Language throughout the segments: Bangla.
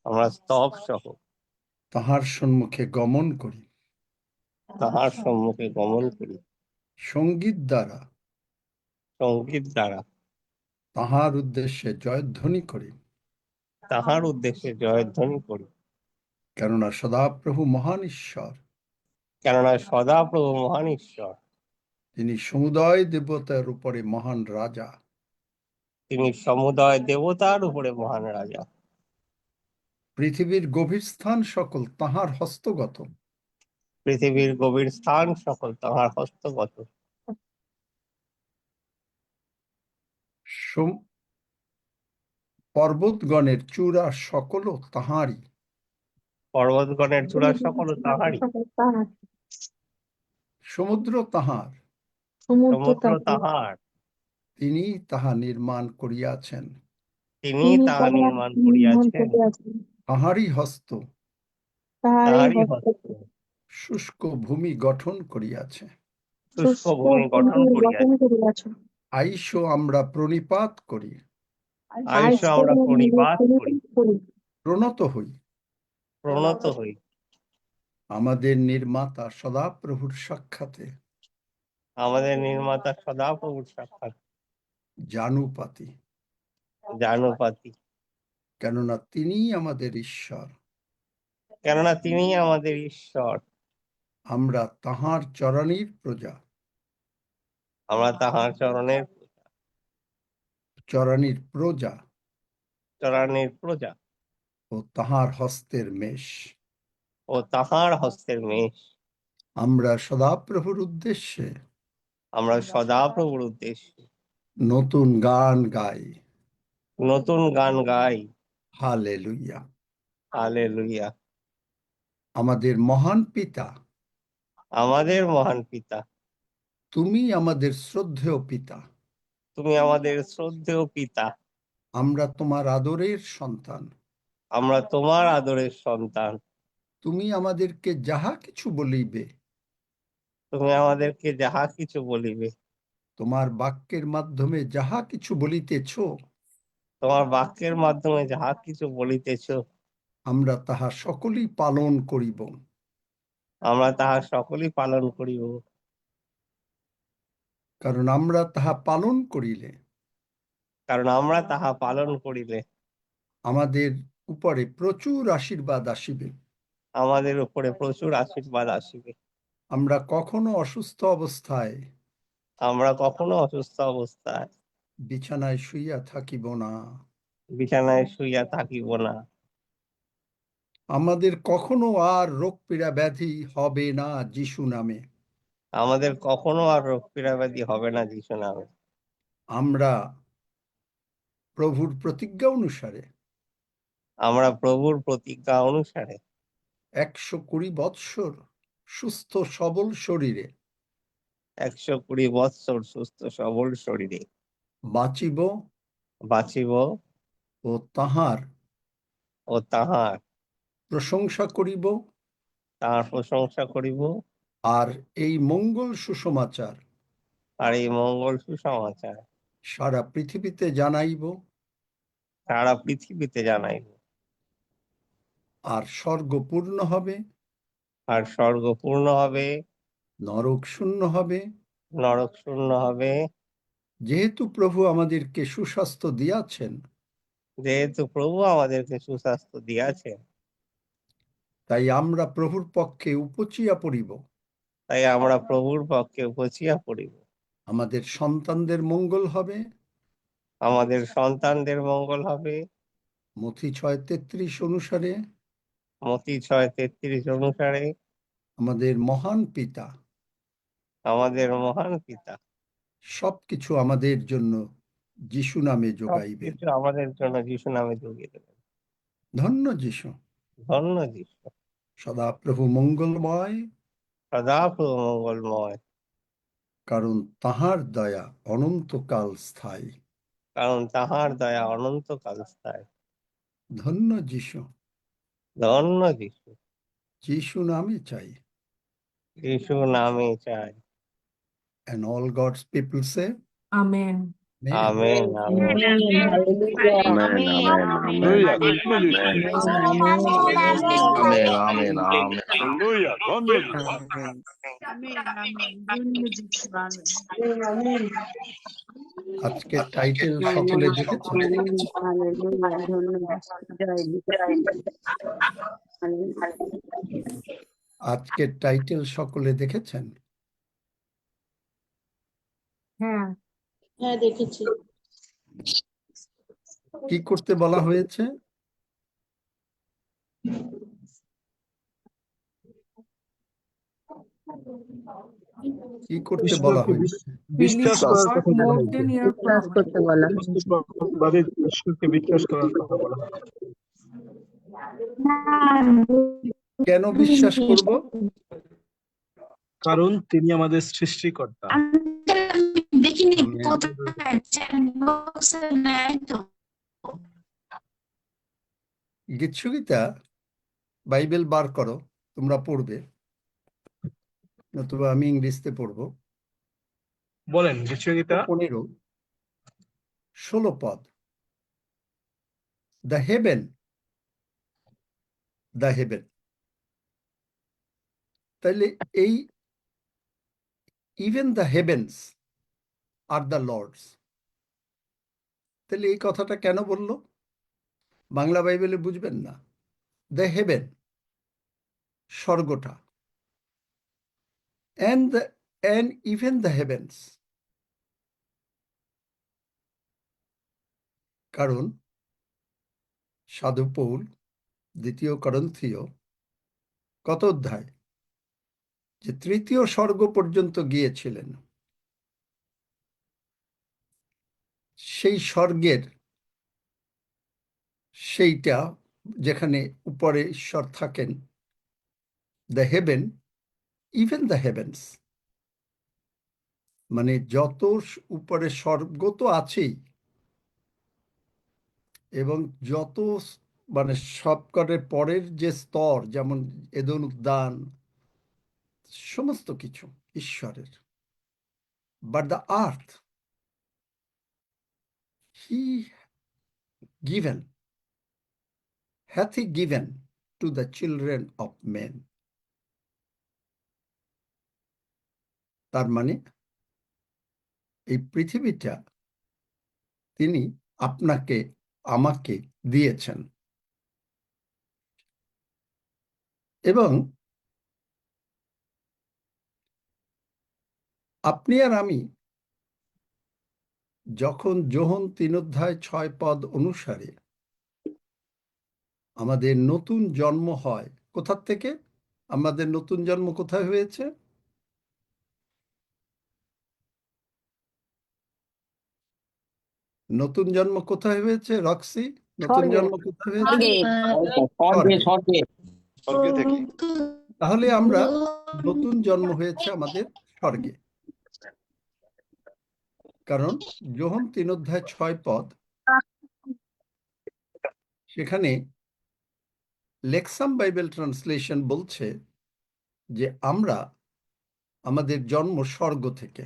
আমরা স্তব সহ তাহার সম্মুখে গমন করি, তাহার সম্মুখে গমন করি, সঙ্গীত দ্বারা সঙ্গীত দ্বারা তাহার উদ্দেশ্যে জয়ধ্বনি করি। তাহার উদ্দেশ্যে জয়ধ্বনি করি। কেননা সদাপ্রভু মহান ঈশ্বর, কেননা সদাপ্রভু মহান ঈশ্বর, তিনি সমুদয় দেবতার উপরে মহান রাজা। তিনি সমুদয় দেবতার উপরে মহান রাজা। পৃথিবীর গভীর স্থান সকল তাহার হস্তগত। পৃথিবীর গভীর স্থান সকল তাহার হস্তগত। পর্বতগণের চূড়া সকল তাহারই, পর্বতগণের চূড়া সকল তাহারই, সমুদ্র তাহার, সমুদ্র তাহার, তিনি তাহা নির্মাণ করিয়াছেন। তিনি তাহা নির্মাণ করিয়াছেন। তাহারই হস্ত তাহারই হস্ত শুষ্ক ভূমি গঠন করিয়াছে। শুষ্ক ভূমি গঠন করিয়াছে। আইস আমরা প্রণিপাত করি, আইস আমরা প্রণিপাত করি, প্রণত হই। প্রণত হই আমাদের নির্মাতা সদাপ্রভুর সাক্ষাতে, আমাদের নির্মাতা সদাপ্রভুর সাক্ষাৎ জানুপাতি, জানুপাতি। কেননা তিনি আমাদের ঈশ্বর। কেননা তিনি আমাদের ঈশ্বর। আমরা তাহার চরণীর প্রজা, আমরা তাহার চরণের চরণীর প্রজা চরণের প্রজা ও তাহার হস্তের মেষ। ও তাহার হস্তের মেষ। আমরা সদাপ্রভুর উদ্দেশ্যে, আমরা সদাপ্রভুর উদ্দেশ্যে নতুন গান গাই। নতুন গান গাই। হালেলুয়া। হালেলুয়া। আমাদের মহান পিতা, আমাদের মহান পিতা, তুমি আমাদের শ্রদ্ধেয় পিতা। তুমি আমাদের শ্রদ্ধেয় পিতা। আমরা তোমার আদরের সন্তান। আমরা তোমার আদরের সন্তান। তুমি আমাদেরকে যাহা কিছু বলিবে, তুমি আমাদেরকে যাহা কিছু বলিবে, তোমার বাক্যের মাধ্যমে যাহা কিছু বলিতেছ, তোমার বাক্যের মাধ্যমে যাহা কিছু বলিতেছ, আমরা তাহা সকলেই পালন করিব। আমরা তাহা সকলেই পালন করিব। কারণ আমরা তাহা পালন করিলে, কারণ আমরা তাহা পালন করিলে আমাদের উপরে প্রচুর আশীর্বাদ আসিবে। আমাদের উপরে প্রচুর আশীর্বাদ আসিবে। আমরা কখনো অসুস্থ অবস্থায়, আমরা কখনো অসুস্থ অবস্থায় বিছানায় শুইয়া থাকিব না। বিছানায় শুইয়া থাকিব না। আমাদের কখনো আর রোগ পীড়া ব্যাধি হবে না যিশু নামে। আমাদের কখনো আর রোগ পীড়াব্যাধি হবে না যিশু নামে। আমরা প্রভুর প্রতিজ্ঞা অনুসারে আমরা প্রভুর প্রতিজ্ঞা অনুসারে 120 বৎসর সুস্থ সবল শরীরে 120 বৎসর সুস্থ সবল শরীরে বাঁচিব বাঁচিব ও তাহার ও তাহার প্রশংসা করিব। তাহার প্রশংসা করিব। আর এই মঙ্গল সুসমাচার আর এই মঙ্গল সুসমাচার সারা পৃথিবীতে জানাইব। সারা পৃথিবীতে জানাইব। আর স্বর্গ পূর্ণ হবে, আর স্বর্গ পূর্ণ হবে, নরক শূন্য হবে। নরক শূন্য হবে। যেহেতু প্রভু আমাদেরকে সুস্বাস্থ্য দিয়াছেন, যেহেতু প্রভু আমাদেরকে সুস্বাস্থ্য দিয়াছেন, তাই আমরা প্রভুর পক্ষে উপচিয়া পড়িব। তাই আমরা প্রভুর পক্ষে উপচিয়া পড়িব। আমাদের সন্তানদের মঙ্গল হবে, আমাদের সন্তানদের মঙ্গল হবে। মথি 6:33 অনুসারে মতি 6:33 অনুসারে আমাদের মহান পিতা আমাদের মহান পিতা সবকিছু আমাদের জন্য যিশু নামে যোগাইবেন। সবকিছু আমাদের জন্য যিশু নামে যোগিয়ে দেবেন। ধন্য যিশু। ধন্য যিশু। সদাপ্রভু মঙ্গলময়, সদাপ্রভু মঙ্গলময়। কারণ তাহার দয়া অনন্তকাল স্থায়ী। কারণ তাহার দয়া অনন্তকাল স্থায়ী। ধন্য যিশু। ধন্য যিশু। যিশু নামে চাই। যিশু নামে চাই। And all God's people say, Amen. Amen amen Amen. Amen amen Hallelujah. Amen. আজকের টাইটেল সকলে দেখেছেন? আজকের টাইটেল সকলে দেখেছেন? হ্যাঁ দেখেছি। কি করতে বলা হয়েছে? কি করতে বলা হয়েছে? বিশ্বাস করার কথা বলা More হয়েছে। than your problem. বাস্তববাদী ঈশ্বরকে বিশ্বাস করার কথা বলা হয়েছে। কেন বিশ্বাস করব? কারণ তিনি আমাদের সৃষ্টিকর্তা। দেখিনি গীতসংহিতা বাইবেল বার করো, তোমরা পড়বে, নতুবা আমি ইংরেজিতে পড়বো। বলেন গীতসংহিতা 15-16 পদ। দ্য হেভেন, দ্য হেভেন, তাইলে এই ইভেন দ্য হেভেন্স আর দ্য লর্ডস, তাহলে এই কথাটা কেন বললো? বাংলা বাইবেলে বুঝবেন না। দ্য হেভেন, স্বর্গটা, and even the heavens, কারণ সাধু পৌল 2 করন্থীয় কত অধ্যায়, যে 3য় স্বর্গ পর্যন্ত গিয়েছিলেন, সেই স্বর্গের, সেইটা যেখানে উপরে ঈশ্বর থাকেন, the haven, even the heavens, মানে যত উপরে স্বর্গ তো আছেই, এবং যত মানে সবকটের পরের যে স্তর, যেমন এদন উদ্যান, সমস্ত কিছু ঈশ্বরের। But the earth he given, hath he given to the children of men. তার মানে এই পৃথিবীটা তিনি আপনাকে আমাকে দিয়েছেন। এবং আপনি আর আমি যখন যোহন 3:6 পদ অনুসারে আমাদের নতুন জন্ম হয়, কোথার থেকে? আমাদের নতুন জন্ম কোথায় হয়েছে? নতুন জন্ম কোথায় হয়েছে রক্সি? নতুন জন্ম কোথায় হয়েছে? স্বর্গে। তাহলে আমরা নতুন জন্ম হয়েছে আমাদের স্বর্গে, কারণ যোহন 3:6 পদ, সেখানে লেক্সাম বাইবেল ট্রান্সলেশন বলছে যে আমরা আমাদের জন্ম স্বর্গ থেকে।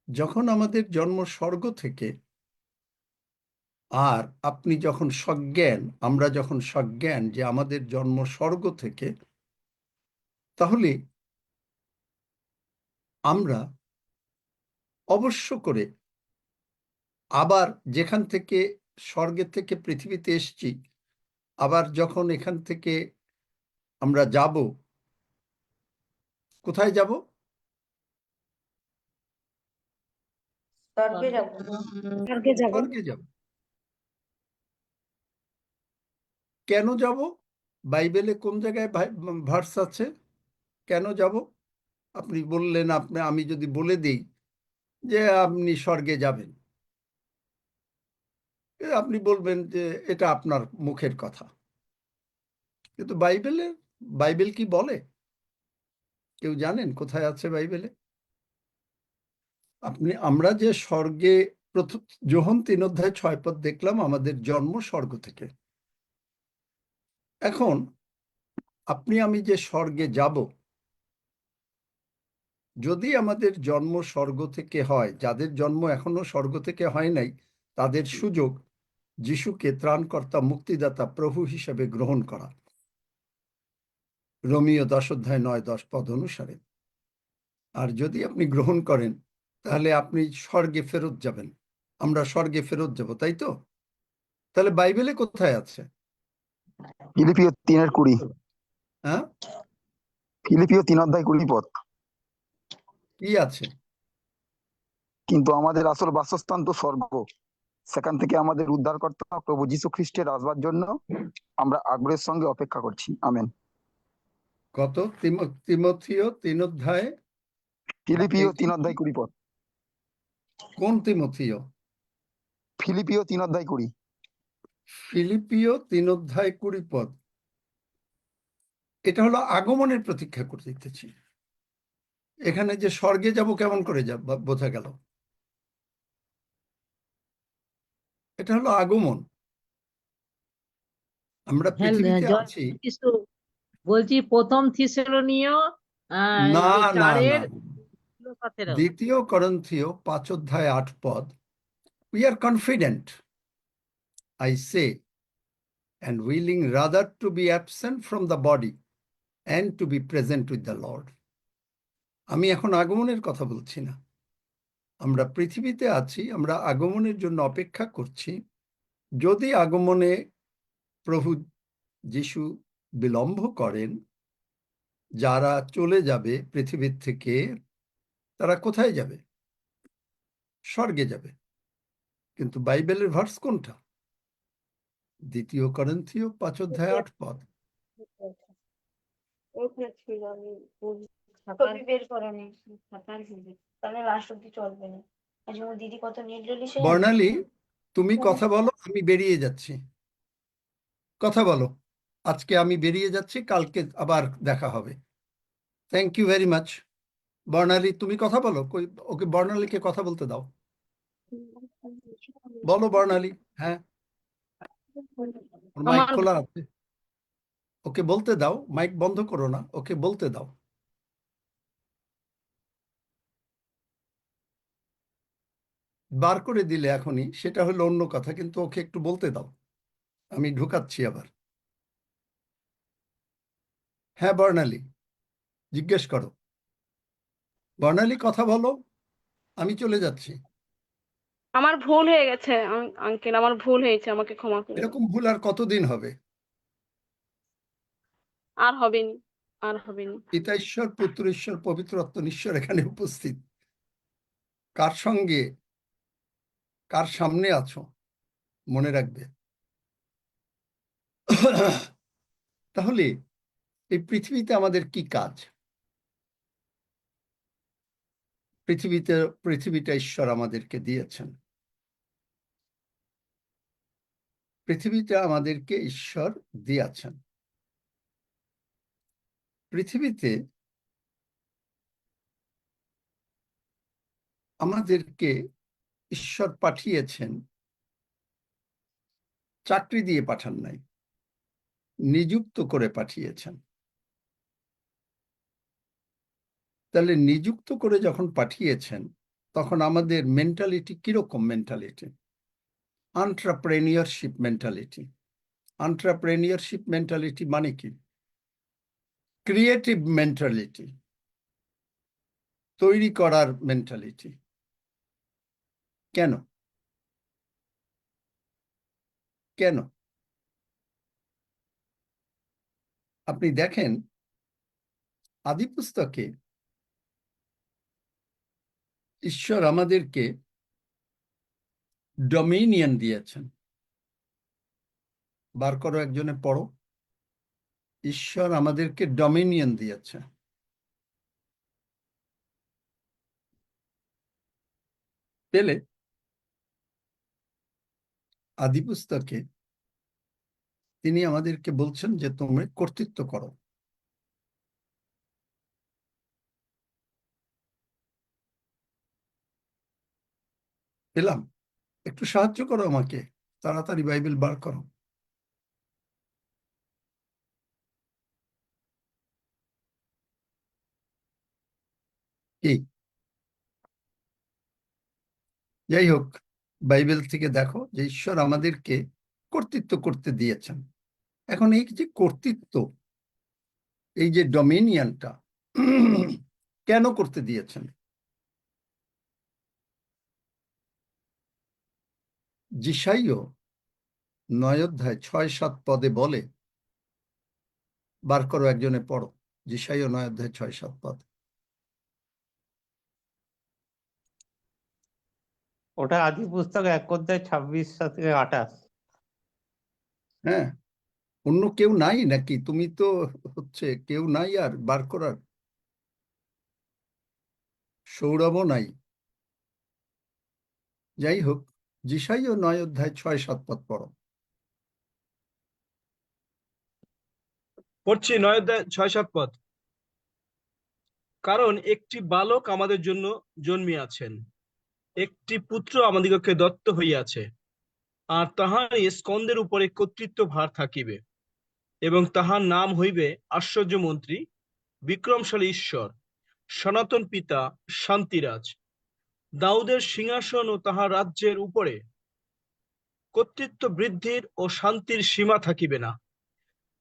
যখন আমাদের জন্ম স্বর্গ থেকে, আর আপনি যখন সজ্ঞান, আমরা যখন সজ্ঞান যে আমাদের জন্ম স্বর্গ থেকে, তাহলে আমরা অবশ্য করে আবার যেখান থেকে স্বর্গের থেকে পৃথিবীতে এসেছি, আবার যখন এখান থেকে আমরা যাব, কোথায় যাব? স্বর্গে যাব। কেন যাব? বাইবেলে কোন জায়গায় ভার্স আছে কেন যাব? আপনি বললেন, আমি যদি বলে দিই যে আপনি স্বর্গে যাবেন, আপনি বলবেন যে এটা আপনার মুখের কথা, কিন্তু বাইবেল কি বলে? কেউ জানেন কোথায় আছে বাইবেলে? আমরা যে স্বর্গে, প্রথম যোহন 3:6 পদ দেখলাম, আমাদের জন্ম স্বর্গ থেকে। এখন আপনি আমি যে স্বর্গে যাব, যদি আমাদের জন্ম স্বর্গ থেকে হয়, যাদের জন্ম এখনো স্বর্গ থেকে হয় নাই, তাদের সুযোগ যিশুকে ত্রাণকর্তা, মুক্তিদাতা, প্রভু হিসেবে গ্রহণ করা। রোমীয় 10:9-10 অনুসারে। আর যদি আপনি গ্রহণ করেন, তাহলে আপনি স্বর্গে ফেরত যাবেন। আমরা স্বর্গে ফেরত যাব, তাই তো? তাহলে বাইবেলে কোথায় আছে? ফিলিপিও 3:20। হ্যাঁ, ফিলিপিও 3:20 কি আছে? কিন্তু আমাদের আসল বাসস্থান তো স্বর্গ, সেখান থেকে আমাদের উদ্ধারকর্তা প্রভু যীশু খ্রিস্টের আসবার জন্য আমরা আগ্রহের সঙ্গে অপেক্ষা করছি। আমেন। কত? তিমথিও 3 ফিলিপিও 3:20। কোন তিমথিও? ফিলিপিও 3:20। ফিলিপিও 3:20। এটা হলো আগমনের প্রতীক্ষা করতেছি। এখানে যে স্বর্গে যাব কেমন করে বোঝা গেল? এটা হলো আগমন। আমরা পৃথিবীতে আছি। কিছু বলছি, প্রথম থিসেলনীয় না না না, 4:17। 2 করন্থীয় 5:8। We are confident, I say, and willing rather to be absent from the body and to be present with the Lord. আমি এখন আগমনের কথা বলছি না। আমরা পৃথিবীতে আছি, আমরা আগমনের জন্য অপেক্ষা করছি। যদি আগমনে প্রভু যিশু বিলম্ব করেন, যারা চলে যাবে পৃথিবীর থেকে, তারা কোথায় যাবে? স্বর্গে যাবে। কিন্তু বাইবেলের ভার্স কোনটা? 2 করন্থীয় 5:8। ওখানে ছিল, আমি ছবি বের করে নি, তাহলে লাস্ট অব্দি চলবে না। আজকে দিদি কত নির্দলি সে। বর্ণালী, তুমি কথা বলো, আমি বেরিয়ে যাচ্ছি। কথা বলো। আজকে আমি বেরিয়ে যাচ্ছি, কালকে আবার দেখা হবে। Thank you very much. Barnali, তুমি কথা বলো। ওকে, বর্ণালীকে কথা বলতে দাও। বলো বর্ণালী। হ্যাঁ, ওর মাইক খোলা আছে। ওকে বলতে দাও, মাইক বন্ধ করো না, ওকে বলতে দাও। বার করে দিলে এখনই, সেটা হলো অন্য কথা, কিন্তু ওকে একটু বলতে দাও। আমি ঢুকাচ্ছি আবার। হ্যাঁ বর্ণালী, জিজ্ঞেস করো। বর্ণালী কথা বলো, আমি চলে যাচ্ছি। আমার ভুল হয়ে গেছে আঙ্কেল, আমার ভুল হয়েছে, আমাকে ক্ষমা করে দিন। এরকম ভুল আর কতদিন হবে? আর হবেনি, আর হবেনি। পিতা ঈশ্বর, পুত্র ঈশ্বর, পবিত্র আত্মা ঈশ্বর এখানে উপস্থিত। কার সঙ্গে, কার সামনে আছো মনে রাখবে। তাহলে এই পৃথিবীতে আমাদের কি কাজ? পৃথিবীটা ঈশ্বর আমাদেরকে দিয়েছেন। পৃথিবীটা আমাদেরকে ঈশ্বর দিয়েছেন। পৃথিবীতে আমাদেরকে ঈশ্বর পাঠিয়েছেন, চাকরি দিয়ে পাঠান নাই, নিযুক্ত করে পাঠিয়েছেন। তাহলে নিযুক্ত করে যখন পাঠিয়েছেন, তখন আমাদের মেন্টালিটি কিরকম? Mentality entrepreneurship mentality. Entrepreneurship mentality মানে কি? ক্রিয়েটিভ মেন্টালিটি, তৈরি করার মেন্টালিটি। কেন? কেন? আপনি দেখেন আদি পুস্তকে ঈশ্বর আমাদেরকে ডমিনিয়ন দিয়েছেন। বার করো, একজনে পড়ো। ঈশ্বর আমাদেরকে ডমিনিয়ন দিয়েছে। পেলে আদি পুস্তকে তিনি আমাদেরকে বলছেন যে তোমরা কর্তৃত্ব করো। পেলাম? একটু সাহায্য করো আমাকে, তাড়াতাড়ি বাইবেল বার করো। কি যাই হোক, বাইবেল থেকে দেখো যে ঈশ্বর আমাদেরকে কর্তৃত্ব করতে দিয়েছেন। এখন এই যে কর্তৃত্ব, এই যে ডমিনিয়নটা কেন করতে দিয়েছেন? যিশাইও 9 অধ্যায় 6-7 পদে বলে, বার করো একজনে পড়ো, যিশাইও 9 অধ্যায় 6-7 পদ। ওটা আদি পুস্তক 1 অধ্যায় 26 থেকে 28। হ্যাঁ, অন্য কেউ নাই নাকি? তুমি তো হচ্ছে কেউ নাই আর বার করার? সৌরভও নাই। যাই হোক, যিশাইও 9 অধ্যায় 6-7 পদ পড়ো। পড়ছি 9 অধ্যায় 6-7 পদ। কারণ একটি বালক আমাদের জন্য জন্মিয়াছেন, একটি পুত্র আমাদিগকে দত্ত হইয়াছে, আর তাহারই স্কন্ধের উপরে কর্তৃত্ব ভার থাকিবে, এবং তাহার নাম হইবে আশ্চর্যমন্ত্রী, বিক্রমশালী ঈশ্বর, সনাতন পিতা, শান্তিরাজ। দাউদের সিংহাসন ও তাহার রাজ্যের উপরে কর্তৃত্ব বৃদ্ধির ও শান্তির সীমা থাকিবে না,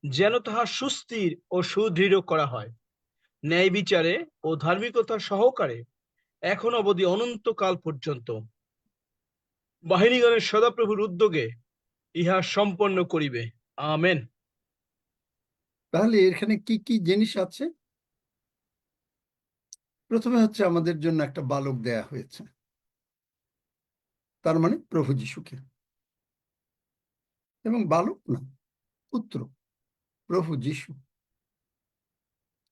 যেন তাহা সুস্থির ও সুদৃঢ় করা হয় ন্যায় বিচারে ও ধার্মিকতা সহকারে এখন অবধি অনন্তকাল পর্যন্ত। বাহিনীগণের সদাপ্রভুর উদ্যোগে ইহা সম্পন্ন করিবে। আমেন। তাহলে এখানে কি কি জিনিস আছে? প্রথমে হচ্ছে আমাদের জন্য একটা বালক দেয়া হয়েছে, তার মানে প্রভু যিশুকে। এবং বালক না, পুত্র, প্রভু যিশু।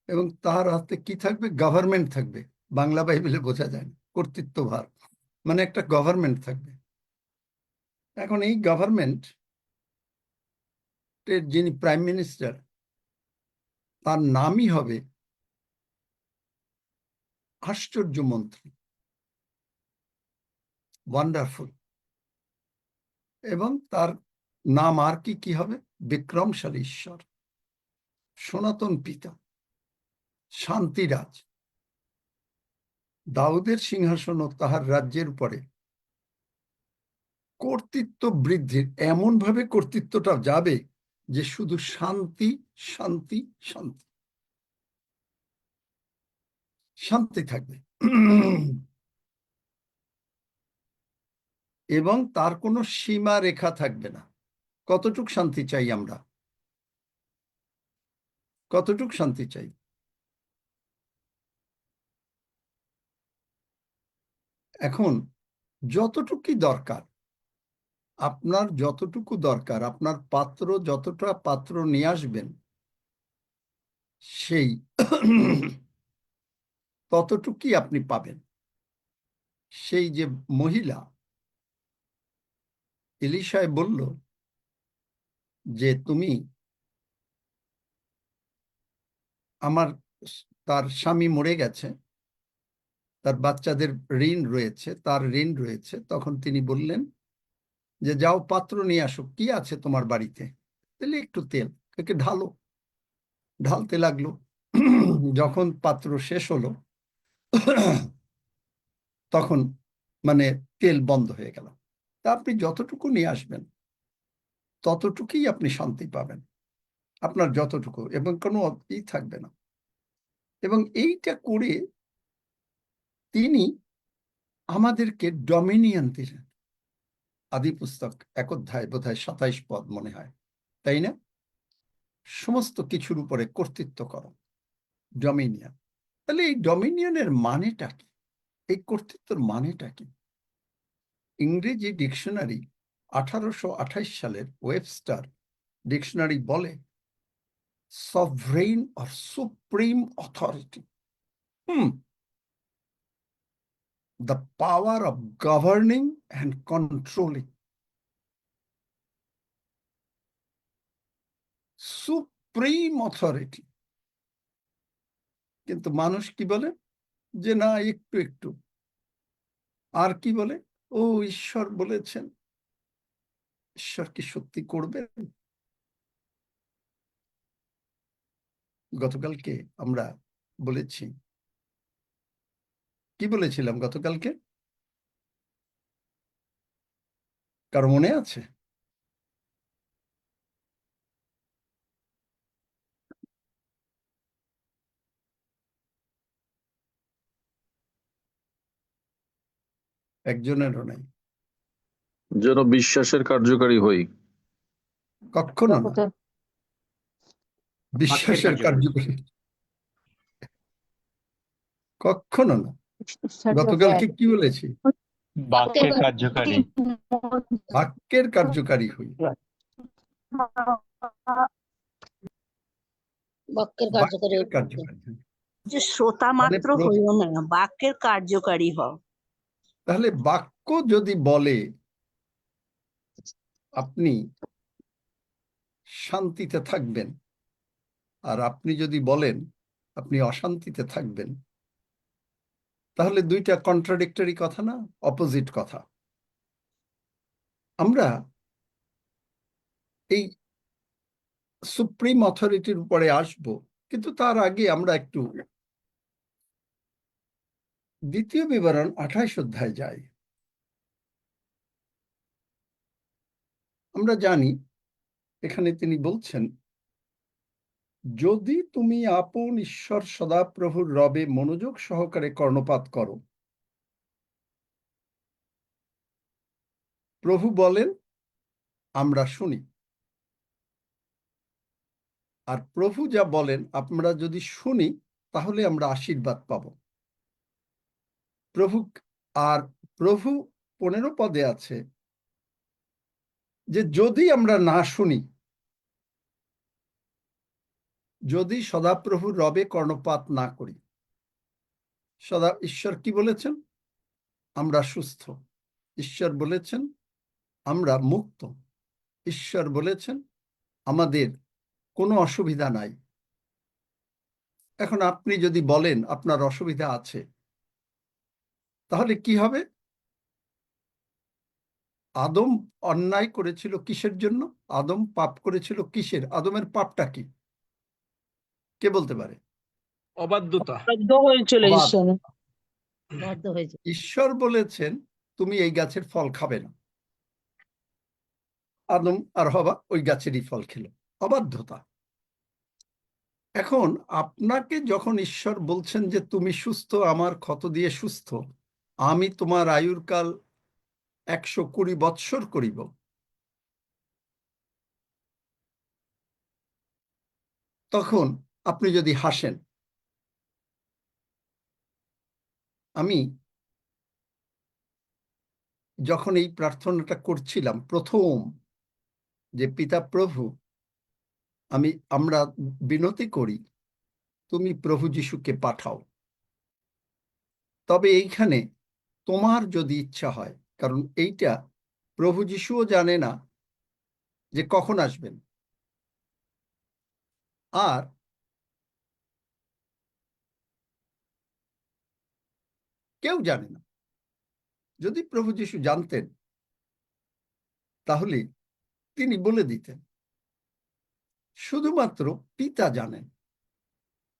এবং তার হাতে কি থাকবে? গভর্নমেন্ট থাকবে। বাংলা বাইবেলে বোঝা যায় না, কর্তৃত্বভার, মানে একটা গভর্নমেন্ট থাকবে। এখন এই গভর্নমেন্ট যিনি প্রাইম মিনিস্টার, তার নামই হবে আশ্চর্যমন্ত্রী, ওয়ান্ডারফুল। এবং তার নাম আর কি কি হবে? বিক্রমশালী ঈশ্বর, সনাতন পিতা, শান্তিরাজ। দাউদের সিংহাসন ও তাহার রাজ্যের উপরে কর্তৃত্ব বৃদ্ধির, এমন ভাবে কর্তৃত্বটা যাবে যে শুধু শান্তি শান্তি শান্তি শান্তি থাকবে। এবং তার কোনো সীমা রেখা থাকবে না। কতটুক শান্তি চাই আমরা? কতটুক শান্তি চাই? এখন যতটুকুই দরকার, আপনার যতটুকু দরকার, আপনার পাত্র যতটা পাত্র নিয়ে আসবেন, সেই ততটুকুই আপনি পাবেন। সেই যে মহিলা এলিশায় বলল যে তুমি আমার, তার স্বামী মরে গেছে, তার বাচ্চাদের ঋণ রয়েছে, তার ঋণ রয়েছে, তখন তিনি বললেন যে যাও পাত্র নিয়ে আসো, কি আছে তোমার বাড়িতে? তাহলে একটু তেল, একে ঢালো। ঢালতে লাগলো। যখন পাত্র শেষ হলো তখন মানে তেল বন্ধ হয়ে গেল। তা আপনি যতটুকু নিয়ে আসবেন ততটুকুই আপনি শান্তি পাবেন, আপনার যতটুকু, এবং কোনো ই থাকবে না। এবং এইটা করে তিনি আমাদেরকে ডমিনিয়ন দিলেন। আদি পুস্তক 1 অধ্যায় বোধহয় 27 পদ মনে হয়, তাই না? সমস্ত কিছুর উপরে কর্তৃত্ব করো, ডমিনিয়ন। তাহলে এই ডমিনিয়নের মানেটা কি? এই কর্তৃত্বের মানেটা কি? ইংরেজি ডিকশনারি 1828 সালের ওয়েবস্টার ডিকশনারি বলে sovereign or supreme authority, the power of governing and controlling. Supreme authority. কিন্তু মানুষ কি বলে? যে না, একটু একটু। আর কি বলে? ও ঈশ্বর বলেছেন। ঈশ্বর কি সত্যি করবেন? গতকালকে আমরা বলেছি কি বলেছিলাম গতকালকে? কারো মনে আছে? একজনেরও নাই। যেন বিশ্বাসের কার্যকারী হই। কখনো না, বিশ্বাসের কার্যকরী কখনো না। গতকালকে কি বলেছি? বাক্যের কার্যকারী। বাক্যের কার্যকারী হই। বাক্যের কার্যকারী বাক্যের কার্যকারী হই। যে শ্রোতা মাত্র মানে হইও না, বাক্যের কার্যকারী হও। তাহলে বাক্য যদি বলে আপনি শান্তিতে থাকবেন, আর আপনি যদি বলেন আপনি অশান্তিতে থাকবেন, তাহলে দুইটা কন্ট্রাডিক্টরি কথা না, অপোজিট কথা। আমরা এই সুপ্রিম অথরিটির উপরে আসব, কিন্তু তার আগে আমরা একটু দ্বিতীয় বিবরণ 28 অধ্যায় যাই। আমরা জানি এখানে তিনি বলছেন, যদি তুমি আপন ঈশ্বর সদাপ্রভুর রবে মনোযোগ সহকারে কর্ণপাত করো। প্রভু বলেন আমরা শুনি, আর প্রভু যা বলেন আমরা যদি শুনি তাহলে আমরা আশীর্বাদ পাব। প্রভু 15 পদে আছে যে যদি আমরা না শুনি, যদি সদাপ্রভুর রবে কর্ণপাত না করি। ঈশ্বর কি বলেছেন? আমরা সুস্থ। ঈশ্বর বলেছেন আমরা মুক্ত। ঈশ্বর বলেছেন আমাদের কোনো অসুবিধা নাই। এখন আপনি যদি বলেন আপনার অসুবিধা আছে, তাহলে কি হবে? আদম অন্যায় করেছিল কিসের জন্য? আদম পাপ করেছিল কিসের? আদমের পাপটা কি? কে বলতে পারে? অবাধ্যতা। ঈশ্বর বলেছেন তুমি এই গাছের ফল খাবে না। আদম আর হওয়া ওই গাছেরই ফল খেল। অবাধ্যতা। এখন আপনাকে যখন ঈশ্বর বলছেন যে তুমি সুস্থ, আমার ক্ষত দিয়ে সুস্থ, আমি তোমার আয়ুর কাল 120 বৎসর করিব, তখন আপনি যদি হাসেন, আমি যখন এই প্রার্থনাটা করছিলাম প্রথম, যে পিতা প্রভু আমরা বিনতি করি তুমি প্রভু যিশুকে পাঠাও, তবে এইখানে তোমার যদি ইচ্ছা হয়, কারণ এইটা প্রভু যিশুও জানে না যে কখন আসবেন, আর কেউ জানে না। যদি প্রভু যিশু জানতেন তাহলে তিনি বলে দিতেন। শুধুমাত্র পিতা জানেন।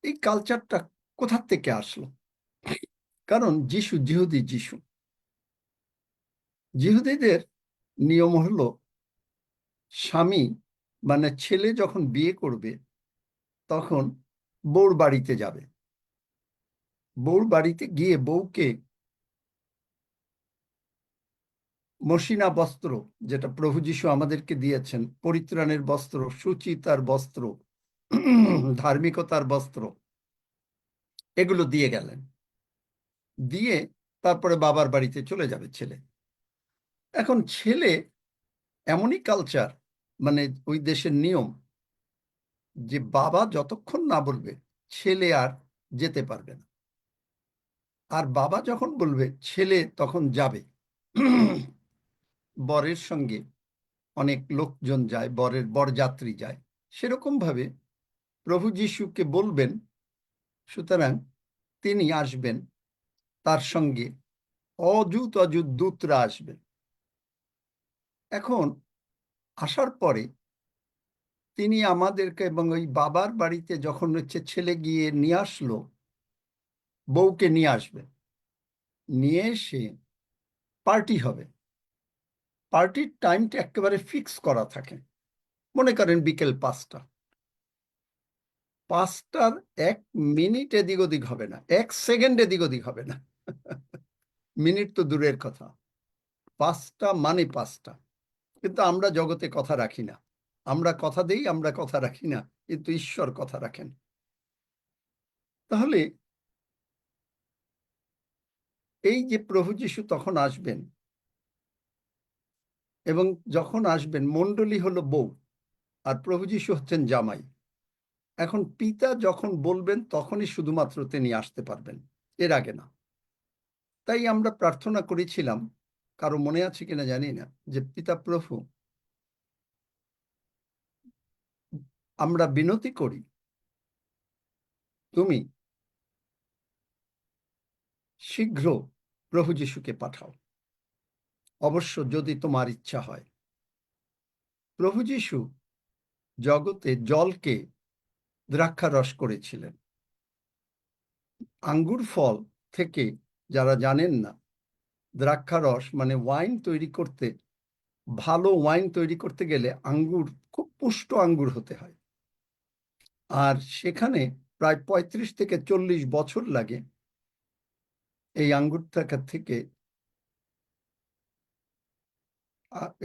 এই কালচারটা কোথা থেকে আসলো? কারণ যিশু জিহুদি, জিহুদিদের নিয়ম হলো স্বামী মানে ছেলে যখন বিয়ে করবে তখন বউর বাড়িতে যাবে। বউর বাড়িতে গিয়ে বউকে মসিনা বস্ত্র, যেটা প্রভু যিশু আমাদেরকে দিয়েছেন, পরিত্রাণের বস্ত্র, সুচিতার বস্ত্র, ধার্মিকতার বস্ত্র, এগুলো দিয়ে গেলেন। দিয়ে তারপরে বাবার বাড়িতে চলে যাবে ছেলে। এখন ছেলে এমনই কালচার, মানে ওই দেশের নিয়ম, যে বাবা যতক্ষণ না বলবে ছেলে আর যেতে পারবে না। আর বাবা যখন বলবে ছেলে তখন যাবে। বরের সঙ্গে অনেক লোকজন যায়, বরযাত্রী যায়, সেরকম ভাবে প্রভু যিশুকে বলবেন, সুতরাং তিনি আসবেন, তার সঙ্গে অযুত দূতরা আসবেন। এখন আসার পরে তিনি আমাদেরকে, এবং ওই বাবার বাড়িতে যখন ছেলে গিয়ে নিয়ে আসলো, বউকে নিয়ে আসবেন। নিয়ে এসে পার্টি হবে। পার্টির টাইমটা একেবারে ফিক্স করা থাকে, মনে করেন বিকেল 5টা। 5টার 1 মিনিট এদিক ওদিক হবে না, 1 সেকেন্ড এদিক ওদিক হবে না। মিনিট তো দূরের কথা, 5টা মানে 5টা। কিন্তু আমরা জগতে কথা রাখি না, আমরা কথা দেই, আমরা কথা রাখি না, কিন্তু ঈশ্বর কথা রাখেন। তাহলে এই যে প্রভু যীশু তখন আসবেন, এবং যখন আসবেন মণ্ডলী হলো বউ আর প্রভু যীশু হচ্ছেন জামাই। এখন পিতা যখন বলবেন তখনই শুধুমাত্র তিনি আসতে পারবেন, এর আগে না। তাই আমরা প্রার্থনা করেছিলাম, কারো মনে আছে কিনা জানি না, যে পিতা প্রভু, আমরা বিনতি করি তুমি শীঘ্র প্রভু যীশুকে পাঠাও, অবশ্য যদি তোমার ইচ্ছা হয়। প্রভু যীশু জগতে জলকে দ্রাক্ষারস করেছিলেন। আঙ্গুর ফল থেকে, যারা জানেন না, দ্রাক্ষারস মানে ওয়াইন তৈরি করতে, ভালো ওয়াইন তৈরি করতে গেলে আঙ্গুর খুব পুষ্ট আঙ্গুর হতে হয়, আর সেখানে প্রায় 35 থেকে 40 বছর লাগে এই আঙ্গুর থেকে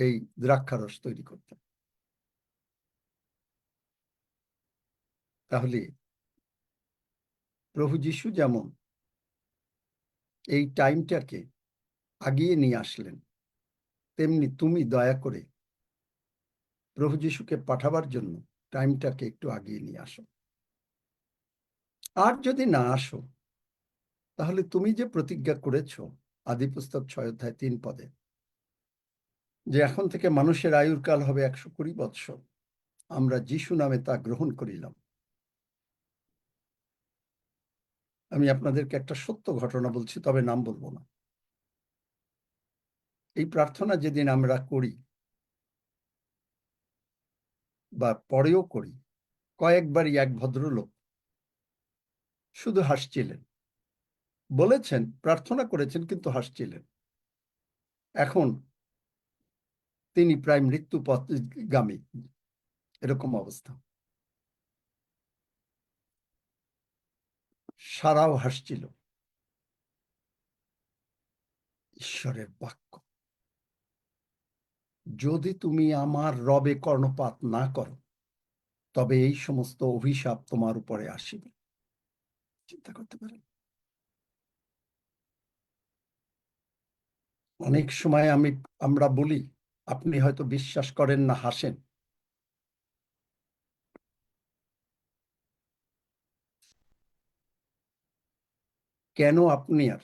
এই দ্রাক্ষারস তৈরি করতে। তাহলে প্রভু যীশু যেমন এই টাইমটাকে আগিয়ে নিয়ে আসলেন, তেমনি তুমি দয়া করে প্রভু যীশুকে পাঠাবার জন্য টাইমটাকে একটু আগিয়ে নিয়ে আসো। আর যদি না আসো, তাহলে তুমি যে প্রতিজ্ঞা করেছো আদিপুস্তক 6:3 যে এখন থেকে মানুষের আয়ুর কাল হবে 120 বৎসর, আমরা যিশু নামে তা গ্রহণ করিলাম। আমি আপনাদেরকে একটা সত্য ঘটনা বলছি, তবে নাম বলবো না। এই প্রার্থনা যেদিন আমরা করি বা পরেও করি, কয়েকবারই এক ভদ্রলোক শুধু হাসছিলেন, বলেছেন প্রার্থনা করেছেন কিন্তু হাসছিলেন। এখন তিনি প্রায় মৃত্যু পথগামী, এরকম অবস্থা। সারাও হাসছিল। ঈশ্বরের বাক্য, যদি তুমি আমার রবে কর্ণপাত না করো, তবে এই সমস্ত অভিশাপ তোমার উপরে আসিবে। চিন্তা করতে পারেন। অনেক সময় আমরা বলি, আপনি হয়তো বিশ্বাস করেন না, হাসেন, কেন আপনি আর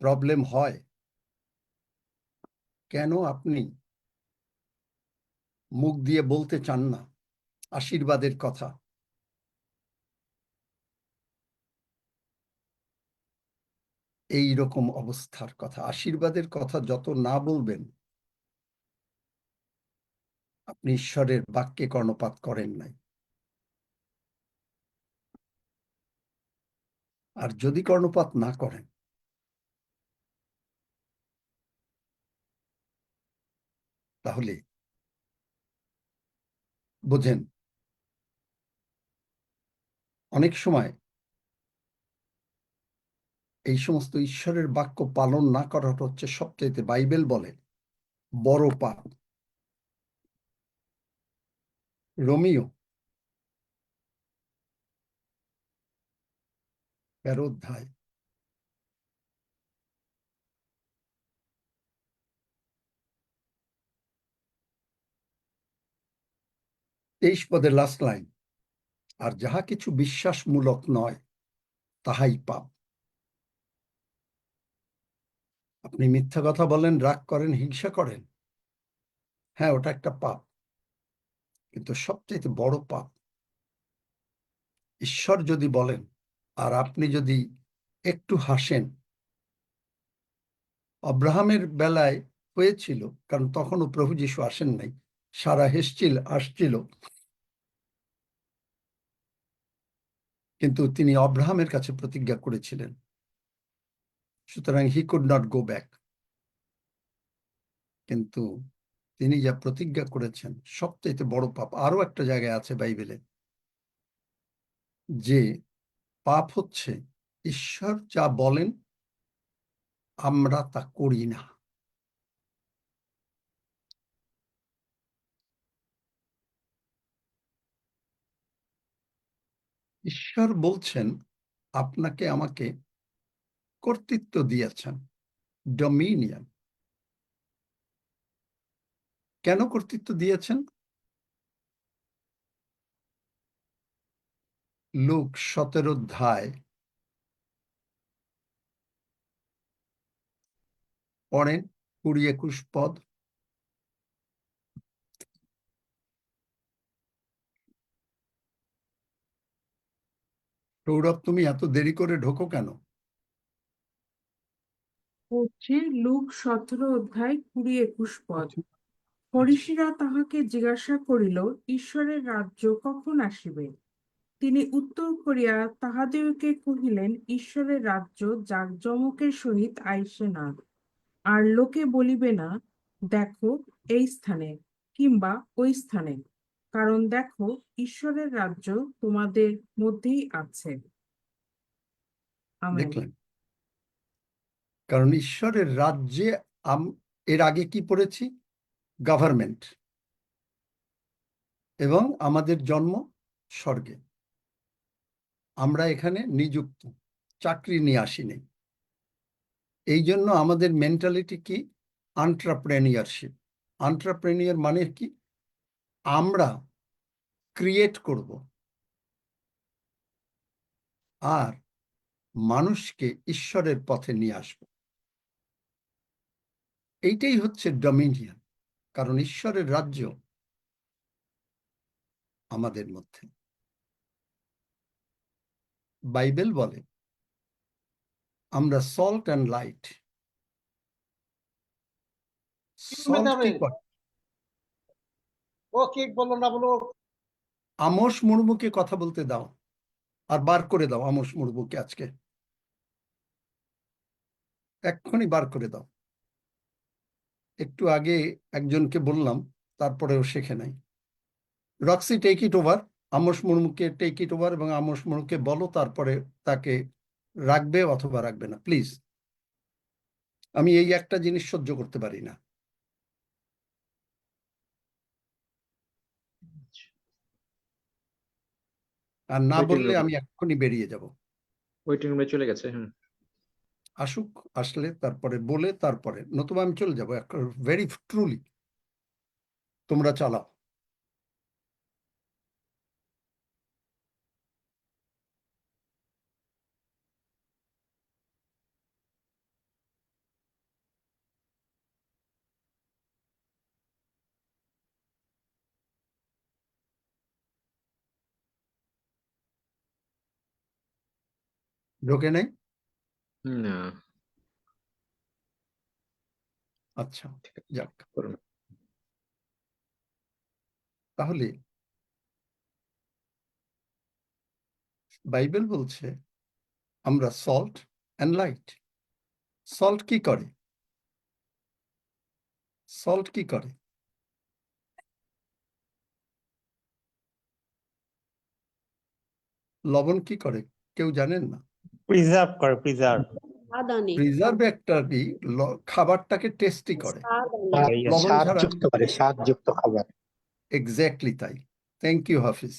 প্রবলেম হয়, কেন আপনি মুখ দিয়ে বলতে চান না আশীর্বাদের কথা? এই রকম অবস্থার কথা, আশীর্বাদের কথা যত না বলবেন, আপনি ঈশ্বরের বাক্যে কর্ণপাত করেন নাই। আর যদি কর্ণপাত না করেন, তাহলে বোঝেন, অনেক সময় এই সমস্ত ঈশ্বরের বাক্য পালন না করাটা হচ্ছে সবচাইতে, বাইবেল বলে, বড় পাপ। রোমিও 13 অধ্যায় 23 পদের লাস্ট লাইন, আর যাহা কিছু বিশ্বাসমূলক নয় তাহাই পাপ। আপনি মিথ্যা কথা বলেন, রাগ করেন, হিংসা করেন, হ্যাঁ, ওটা একটা পাপ, কিন্তু সবচেয়ে বড় পাপ ঈশ্বর যদি বলেন আর আপনি যদি একটু হাসেন। আব্রাহামের বেলায় হয়েছিল, কারণ তখনও প্রভু যীশু আসেন নাই, সারা আসছিল, কিন্তু তিনি আব্রাহামের কাছে প্রতিজ্ঞা করেছিলেন সুতরাং he could not go back. কিন্তু তিনি যা প্রতিজ্ঞা করেছেন সবচেয়ে বড় পাপ আরো একটা জায়গায় আছে বাইবেলে, যে পাপ হচ্ছে ঈশ্বর যা বলেন আমরা তা করি না। ঈশ্বর বলছেন আপনাকে আমাকে কর্তৃত্ব দিয়েছেন, ডমিনিয়ন। কেন কর্তৃত্ব দিয়েছেন? লুক 17 অধ্যায় পড়েন 20-21 পদ। সৌরভ, তুমি এত দেরি করে ঢোকো কেন? হচ্ছে লুক 17 অধ্যায় 20-21 পদ। ফরিসীরা তাহাকে জিজ্ঞাসা করিল, ঈশ্বরের রাজ্য কখন আসিবে? তিনি উত্তর করিয়া তাহাদিগকে কহিলেন, ঈশ্বরের রাজ্য জাঁকজমকের সহিত আইসে না, আর লোকে বলিবে না, দেখো এই স্থানে কিংবা ওই স্থানে, কারণ দেখো ঈশ্বরের রাজ্য তোমাদের মধ্যেই আছে। আমেন। দেখলেন? কারণ ঈশ্বরের রাজ্যে এর আগে কি পড়েছি? গভর্নমেন্ট, এবং আমাদের জন্ম স্বর্গে। আমরা এখানে নিযুক্ত, চাকরি নিয়ে আসিনি। এই জন্য আমাদের মেন্টালিটি কি? এন্টারপ্রেনিয়রশিপ। এন্টারপ্রেনিয়র মানে কি? আমরা ক্রিয়েট করব আর মানুষকে ঈশ্বরের পথে নিয়ে আসব। এইটাই হচ্ছে ডমিনিয়ন, কারণ ঈশ্বরের রাজ্য আমাদের মধ্যে। বাইবেল বলে আমরা সল্ট অ্যান্ড লাইট। সল্ট কি করে? ও কি বললো না বলো? আমোস মুর্মুকে কথা বলতে দাও, আর বার করে দাও আমোস মুর্মুকে। আজকে এক্ষুনি বার করে দাও। একটু আগে একজনকে বললাম, তারপরেও শেখে নাই। Roxy, take it over. Amos মুর্মুকে টেক ইট ওভার, এবং আমোস মুর্মুকে বলো তারপরে তাকে রাখবে অথবা রাখবে না, প্লিজ। আমি এই একটা জিনিস সহ্য করতে পারি না। আর না বললে আমি এক্ষুনি বেরিয়ে যাব। ওয়েটিং রুমে চলে গেছে। আসুক, আসলে তারপরে বলে তারপরে, নতুবা আমি চলে যাবো। ভেরি ট্রুলি তোমরা চালাও। ঢোকে নাই? না, আচ্ছা, যাক। তাহলে বাইবেল বলছে আমরা সল্ট অ্যান্ড লাইট। সল্ট কি করে? সল্ট কি করে? লবণ কি করে? কেউ জানেন না? প্রিজার্ভ করে, প্রিজার্ভ। প্রিজার্ভ একটা কি, খাবারটাকে টেস্টি করে। লবণ ছাড়া স্বাদযুক্ত করে, স্বাদযুক্ত খাবার। এক্স্যাক্টলি তাই। থ্যাংক ইউ হাফিজ।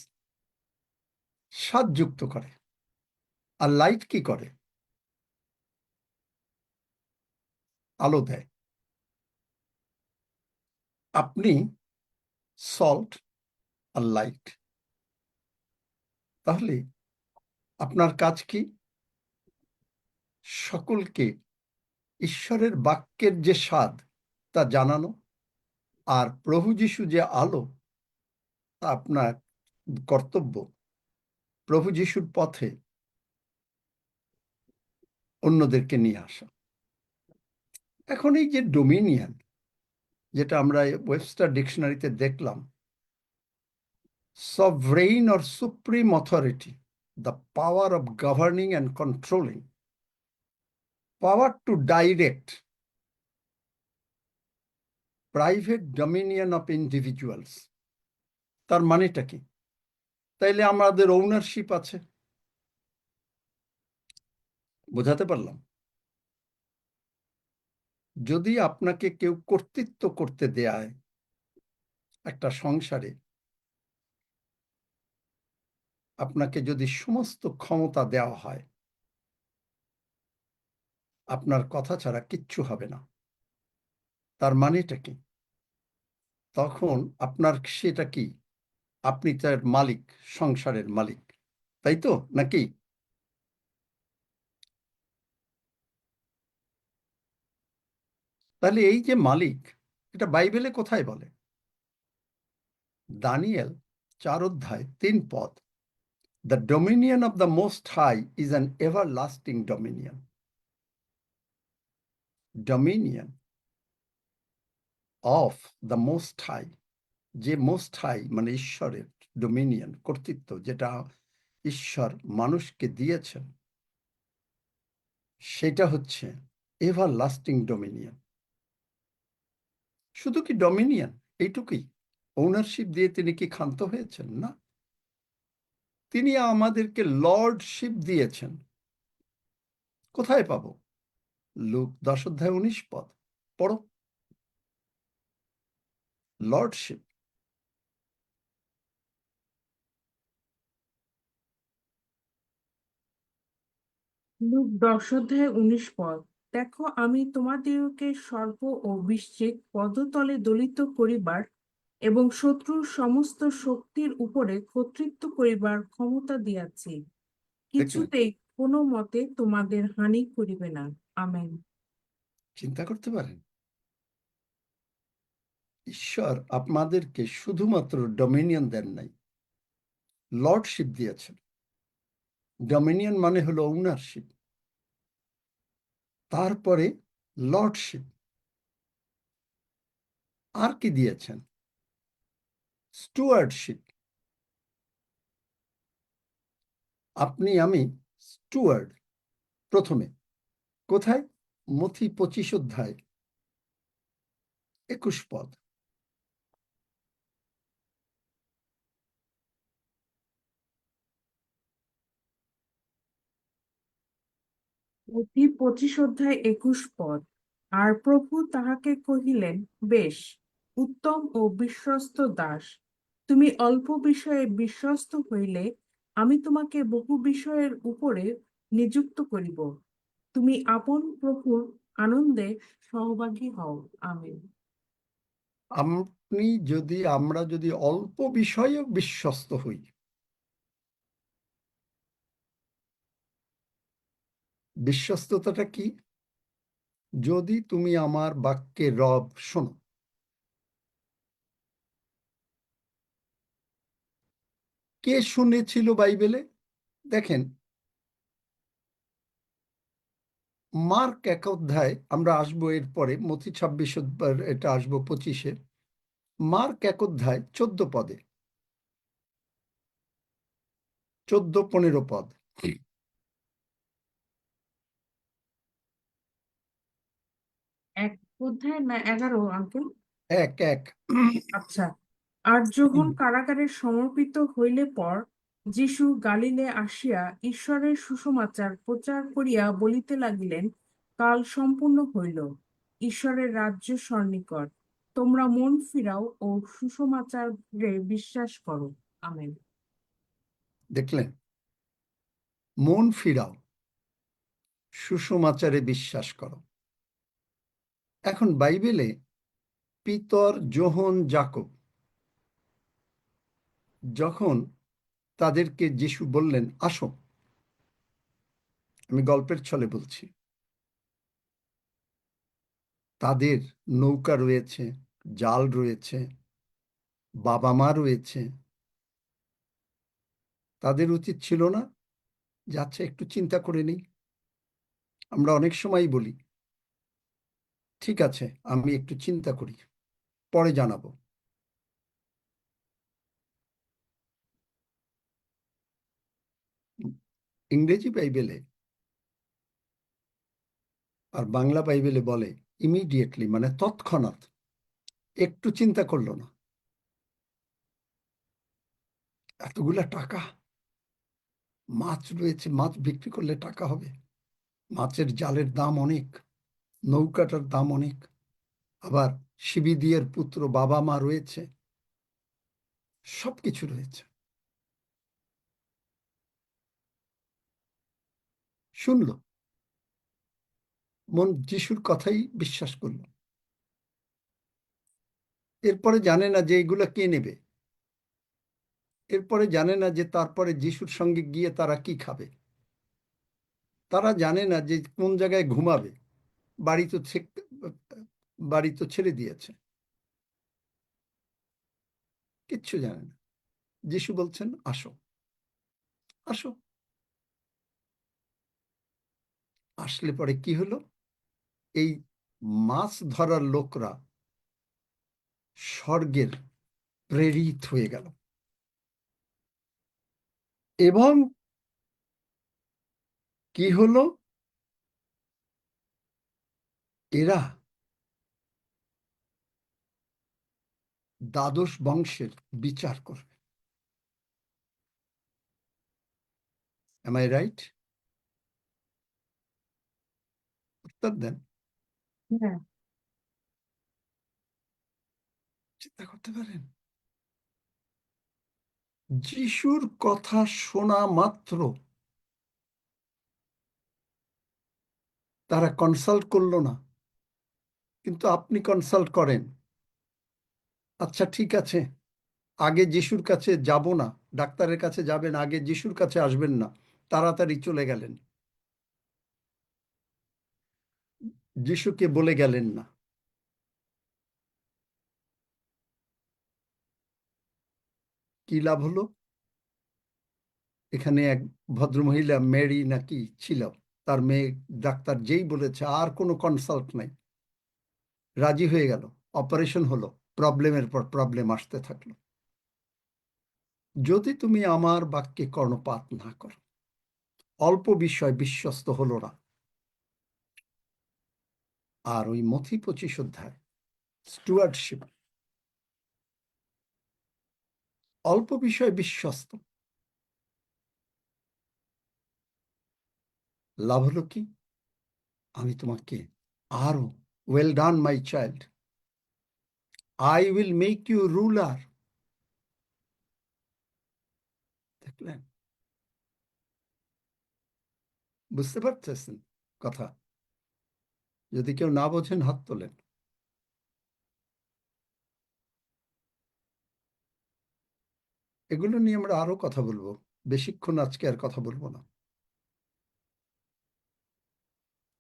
স্বাদযুক্ত করে। আর লাইট কি করে? আলো দেয়। আপনি সল্ট আর লাইট। তাহলে আপনার কাজ কি? সকলকে ঈশ্বরের বাক্যের যে স্বাদ তা জানানো, আর প্রভু যিশু যে আলো, তা আপনার কর্তব্য প্রভু যিশুর পথে অন্যদেরকে নিয়ে আসা। এখন এই যে ডোমিনিয়ন, যেটা আমরা ওয়েবস্টার ডিকশনারিতে দেখলাম, sovereign or supreme authority, the power of governing and controlling, power to direct private dominion of individuals. তার মানেটা কি? তাইলে আমাদের ওনারশিপ আছে, বোঝাতে পারলাম? যদি আপনাকে কেউ কর্তৃত্ব করতে দেয় একটা সংসারে, আপনাকে যদি সমস্ত ক্ষমতা দেওয়া হয়, আপনার কথা ছাড়া কিচ্ছু হবে না। তার মানেটা কি? তখন আপনার সেটা কি? আপনি তার মালিক, সংসারের মালিক, তাই তো নাকি? তাহলে এই যে মালিক, এটা বাইবেলে কোথায় বলে? দানিয়েল 4 অধ্যায় 3 পদ। The dominion of the Most High is an everlasting dominion. Dominion of the Most High, যে মোস্ট হাই মানে ঈশ্বরের ডোমিনিয়ন, কর্তৃত্ব, যেটা ঈশ্বর মানুষকে দিয়েছেন, সেটা হচ্ছে এভার লাস্টিং ডোমিনিয়ন। শুধু কি ডোমিনিয়ন এইটুকুই? ওনারশিপ দিয়ে তিনি কি ক্ষান্ত হয়েছেন? না, তিনি আমাদেরকে লর্ডশিপ দিয়েছেন। কোথায় পাবো? লুক 10 অধ্যায় 19 পদ পড়ো। লর্ডশিপ। লুক 10 অধ্যায় 19 পদ। দেখো, আমি তোমাদিগকে সর্প ও বৃশ্চিক পদতলে দলিত করিবার এবং শত্রুর সমস্ত শক্তির উপরে কর্তৃত্ব করিবার ক্ষমতা দিয়াছি। কিছুতেই কোনো মতে তোমাদের হানি করিবে না। আমেন। চিন্তা করতে পারেন, ঈশ্বর আপনাদেরকে শুধুমাত্র ডোমিনিয়ন দেন নাই, লর্ডশিপ দিয়েছেন। ডোমিনিয়ন মানে হলো ওনারশিপ, তারপরে লর্ডশিপ। আর কি দিয়েছেন? স্টুয়ার্ডশিপ। আপনি আমি স্টুয়ার্ড। প্রথমে কোথায়? মথি 25 অধ্যায় 21 পদ। মথি 25 অধ্যায় 21 পদ। আর প্রভু তাহাকে কহিলেন, বেশ, উত্তম ও বিশ্বস্ত দাস, তুমি অল্প বিষয়ে বিশ্বস্ত হইলে আমি তোমাকে বহু বিষয়ের উপরে নিযুক্ত করিব। তুমি আপন প্রভুর আনন্দে সহভাগী হও। আমেন। আমরা যদি অল্প বিষয়েও বিশ্বস্ত হই, বিশ্বস্ততাটা কি? যদি তুমি আমার বাক্যের রব শোনো। কে শুনেছিল বাইবেলে? দেখেন, মার্ক 1 অধ্যায়, আমরা আসবো এরপরে, মথি 26 এটা আসবো 25-এ। মার্ক 1 অধ্যায় 14 পদে, 14-15 পদ। 1 অধ্যায় না 11 আঙ্কেল? 1 আচ্ছা। আর যখন কারাগারে সমর্পিত হইলে পর যীশু গালিলে আসিয়া ঈশ্বরের সুসমাচার প্রচার করিয়া বলিতে লাগিলেন, কাল সম্পূর্ণ হইল, ঈশ্বরের রাজ্য সন্নিকট, তোমরা মন ফিরাও ও সুসমাচারে বিশ্বাস করো। আমেন। দেখলেন? মন ফিরাও, সুসমাচারে বিশ্বাস করো। এখন বাইবেলে পিতর, যোহন, যাকব যখন তাদেরকে যিশু বললেন, আসো, আমি গল্পের ছলে বলছি, তাদের নৌকা রয়েছে, জাল রয়েছে, বাবা মা রয়েছে, তাদের উচিত ছিল না যে আচ্ছা একটু চিন্তা করে নেই? আমরা অনেক সময় বলি, ঠিক আছে আমি একটু চিন্তা করি, পরে জানাবো। ইংরেজি বাইবেলে আর বাংলা বাইবেলে বলে ইমিডিয়েটলি, মানে তৎক্ষণাৎ, একটু চিন্তা করলো না। এতগুলা টাকা, মাছ রয়েছে, মাছ বিক্রি করলে টাকা হবে, মাছের জালের দাম অনেক, নৌকাটার দাম অনেক, আবার শিবিদিয়ের পুত্র বাবা মা রয়েছে, সবকিছু রয়েছে। শুনল, মন যিশুর কথাই বিশ্বাস করল। এরপরে জানে না যে এগুলা কে নেবে, এরপরে জানে না যে তারপরে যিশুর সঙ্গে গিয়ে তারা কি খাবে, তারা জানে না যে কোন জায়গায় ঘুমাবে, বাড়ি তো ছেড়ে দিয়েছে, কিচ্ছু জানে না। যিশু বলছেন আসো, আসো। আসলে পরে কি হলো, এই মাছ ধরার লোকরা স্বর্গের প্রেরিত হয়ে গেল এবং কি হলো, এরা দ্বাদশ বংশের বিচার করবে। Am I right? উত্তর দেন। হ্যাঁ, চিন্তা করতে পারেন, যিশুর কথা শোনা মাত্র তারা কনসাল্ট করলো না, কিন্তু আপনি কনসাল্ট করেন। আচ্ছা ঠিক আছে, আগে যিশুর কাছে যাব না, ডাক্তারের কাছে যাবেন, আগে যিশুর কাছে আসবেন না, তাড়াতাড়ি চলে গেলেন, যিশুকে বলে গেলেন না। কি লাভ হলো? এখানে এক ভদ্রমহিলা মেরি নাকি ছিল, তার মেয়ে ডাক্তার যেই বলেছে আর কোনো কনসাল্ট নাই, রাজি হয়ে গেল, অপারেশন হলো, প্রবলেমের পর প্রবলেম আসতে থাকলো। যদি তুমি আমার বাক্যে কর্ণপাত না করো, অল্প বিষয় বিশ্বস্ত হলো না। আর ওই মথি 25 অধ্যায় স্টুয়ার্ডশিপ, অল্প বিষয় বিশ্বস্ত, লাভ হলো কি, আমি তোমাকে আরো, well done my child, I will make you ruler. দেখলেন? বুঝতে পারতেছেন কথা? যদি কেউ না বোঝেন হাত তোলেন। এগুলো নিয়ে আমরা আরো কথা বলবো, বেশিক্ষণ আজকে আর কথা বলবো না।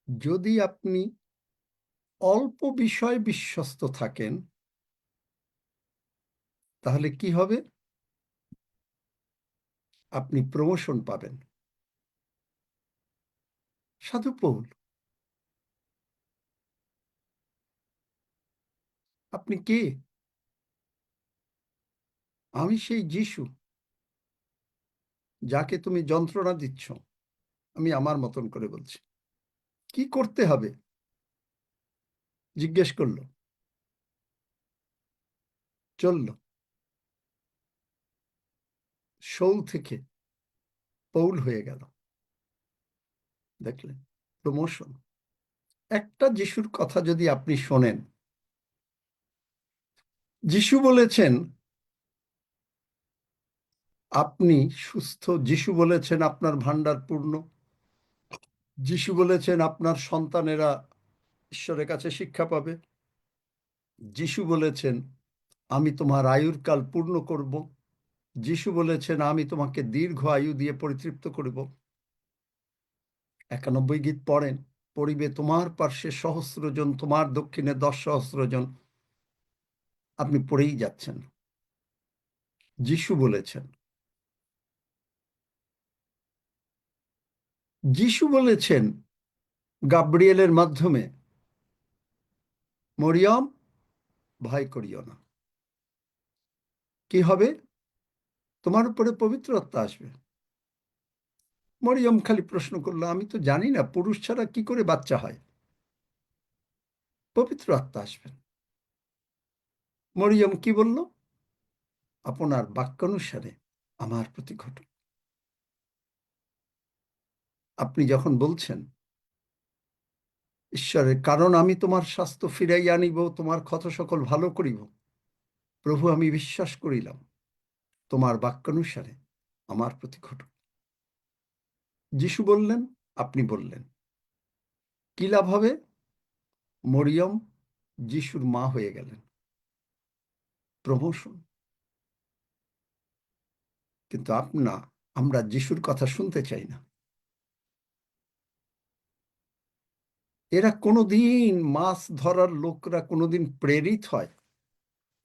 যদি আপনি অল্প বিষয় বিশ্বস্ত থাকেন, তাহলে কি হবে? আপনি প্রমোশন পাবেন। সাধু পৌল, আপনি কে? আমি সেই যিশু, যাকে তুমি যন্ত্রণা দিচ্ছ। আমি আমার মতন করে বলছি, কি করতে হবে জিজ্ঞেস করলো, চলল, শৌল থেকে পৌল হয়ে গেল। দেখলেন? প্রমোশন। একটা যিশুর কথা যদি আপনি শোনেন, যিশু বলেছেন আপনি সুস্থ, যিশু বলেছেন আপনার ভান্ডার পূর্ণ, যিশু বলেছেন আপনার সন্তানেরা ঈশ্বরের কাছে শিক্ষা পাবে, যিশু বলেছেন আমি তোমার আয়ুর কাল পূর্ণ করব, যিশু বলেছেন আমি তোমাকে দীর্ঘ আয়ু দিয়ে পরিতৃপ্ত করব। 91 গীত পড়েন, পড়িবে তোমার পার্শ্বে 1,000 জন, তোমার দক্ষিণে 10,000 জন। আপনি পড়েই যাচ্ছেন। যিশু বলেছেন, যিশু বলেছেন গাব্রিয়েলের মাধ্যমে, মরিয়ম ভয় করিও না, কি হবে? তোমার উপরে পবিত্র আত্মা আসবে। মরিয়ম খালি প্রশ্ন করলো, আমি তো জানি না পুরুষ ছাড়া কি করে বাচ্চা হয়। পবিত্র আত্মা আসবেন। মরিয়ম কি বলল? আপনার বাক্যানুসারে আমার প্রতি ঘটুক। আপনি যখন বলছেন ঈশ্বরের, কারণ আমি তোমার স্বাস্থ্য ফিরাইয়া আনিব, তোমার ক্ষত সকল ভালো করিব, প্রভু আমি বিশ্বাস করিলাম, তোমার বাক্যানুসারে আমার প্রতি ঘটুক। যিশু বললেন, আপনি বললেন, কি লাভ হবে? মরিয়ম যিশুর মা হয়ে গেলেন, প্রমোশন। কিন্তু আমরা যিশুর কথা শুনতে চাই না। এরা কোনোদিন, মাছ ধরার লোকরা কোনোদিন প্রেরিত হয়?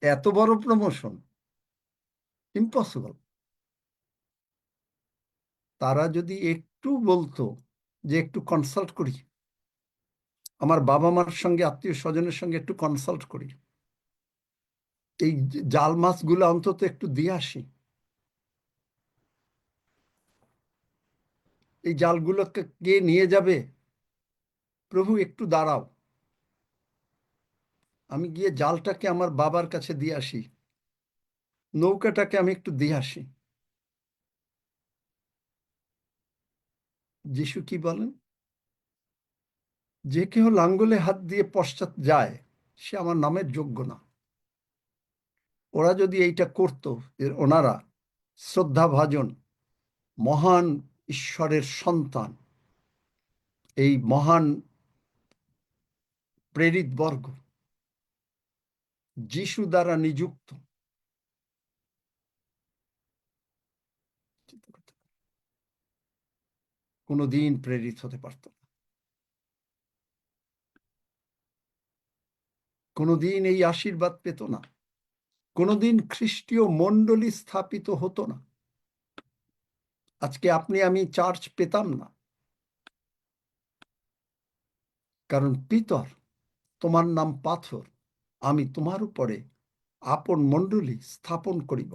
এত বড় প্রমোশন ইম্পসিবল। তারা যদি একটু বলতো যে একটু কনসাল্ট করি, আমার বাবা মার সঙ্গে, আত্মীয় স্বজনের সঙ্গে একটু কনসাল্ট করি, এই জাল মাছগুলো অন্তত একটু দিয়ে আসি, এই জালগুলোকে কে নিয়ে যাবে? প্রভু একটু দাঁড়াও, আমি গিয়ে জালটাকে আমার বাবার কাছে দিয়ে আসি, নৌকাটাকে আমি একটু দিয়ে আসি। যিশু কি বলেন? যে কেউ লাঙ্গলে হাত দিয়ে পশ্চাৎ যায়, সে আমার নামের যোগ্য না। ওরা যদি এইটা করত, ওনারা শ্রদ্ধাভাজন মহান ঈশ্বরের সন্তান, এই মহান প্রেরিত বর্গ, যিশু দ্বারা নিযুক্ত, কোনোদিন প্রেরিত হতে পারত না, কোনোদিন এই আশীর্বাদ পেত না, কোনোদিন খ্রিস্টীয় মণ্ডলী স্থাপিত হতো না। আজকে আপনি আমি চার্চ পেতাম না, কারণ পিতর, তোমার নাম পাথর, আমি তোমার উপরে আপন মণ্ডলী স্থাপন করিব।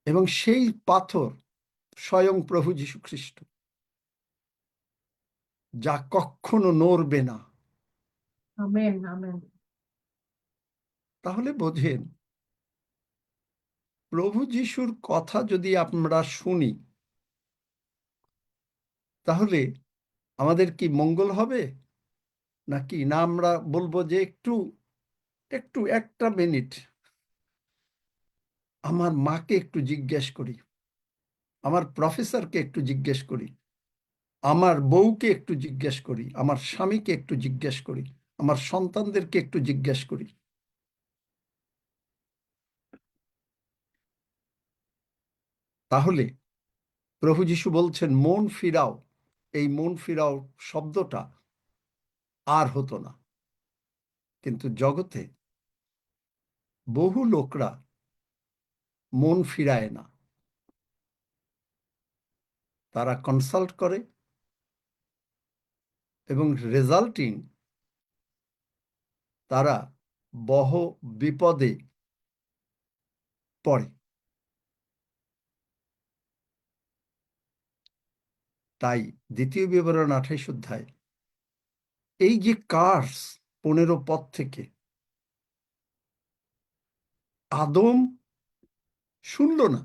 এবং সেই পাথর স্বয়ং প্রভু যীশু খ্রিস্ট, যা কখনো নড়বে না। Amen, amen. তাহলে বোঝেন, প্রভু যিশুর কথা যদি আমরা শুনি, তাহলে আমাদের কি মঙ্গল হবে নাকি? না আমরা বলবো যে একটু একটু একটা মিনিট আমার মাকে একটু জিজ্ঞেস করি, আমার প্রফেসরকে একটু জিজ্ঞেস করি, আমার বউকে একটু জিজ্ঞেস করি, আমার স্বামীকে একটু জিজ্ঞেস করি, আমার সন্তানদেরকে একটু জিজ্ঞেস করি। তাহলে প্রভু যিশু বলছেন মন ফিরাও। এই মন ফিরাও শব্দটা আর হতো না। কিন্তু জগতে বহু লোকরা মন ফিরায় না, তারা কনসাল্ট করে এবং রেজাল্টিং তারা বহ বিপদে পড়ে। তাই দ্বিতীয় বিবরণ 28 অধ্যায় এই যে কার্স 15 পদ থেকে আদম শুনল না,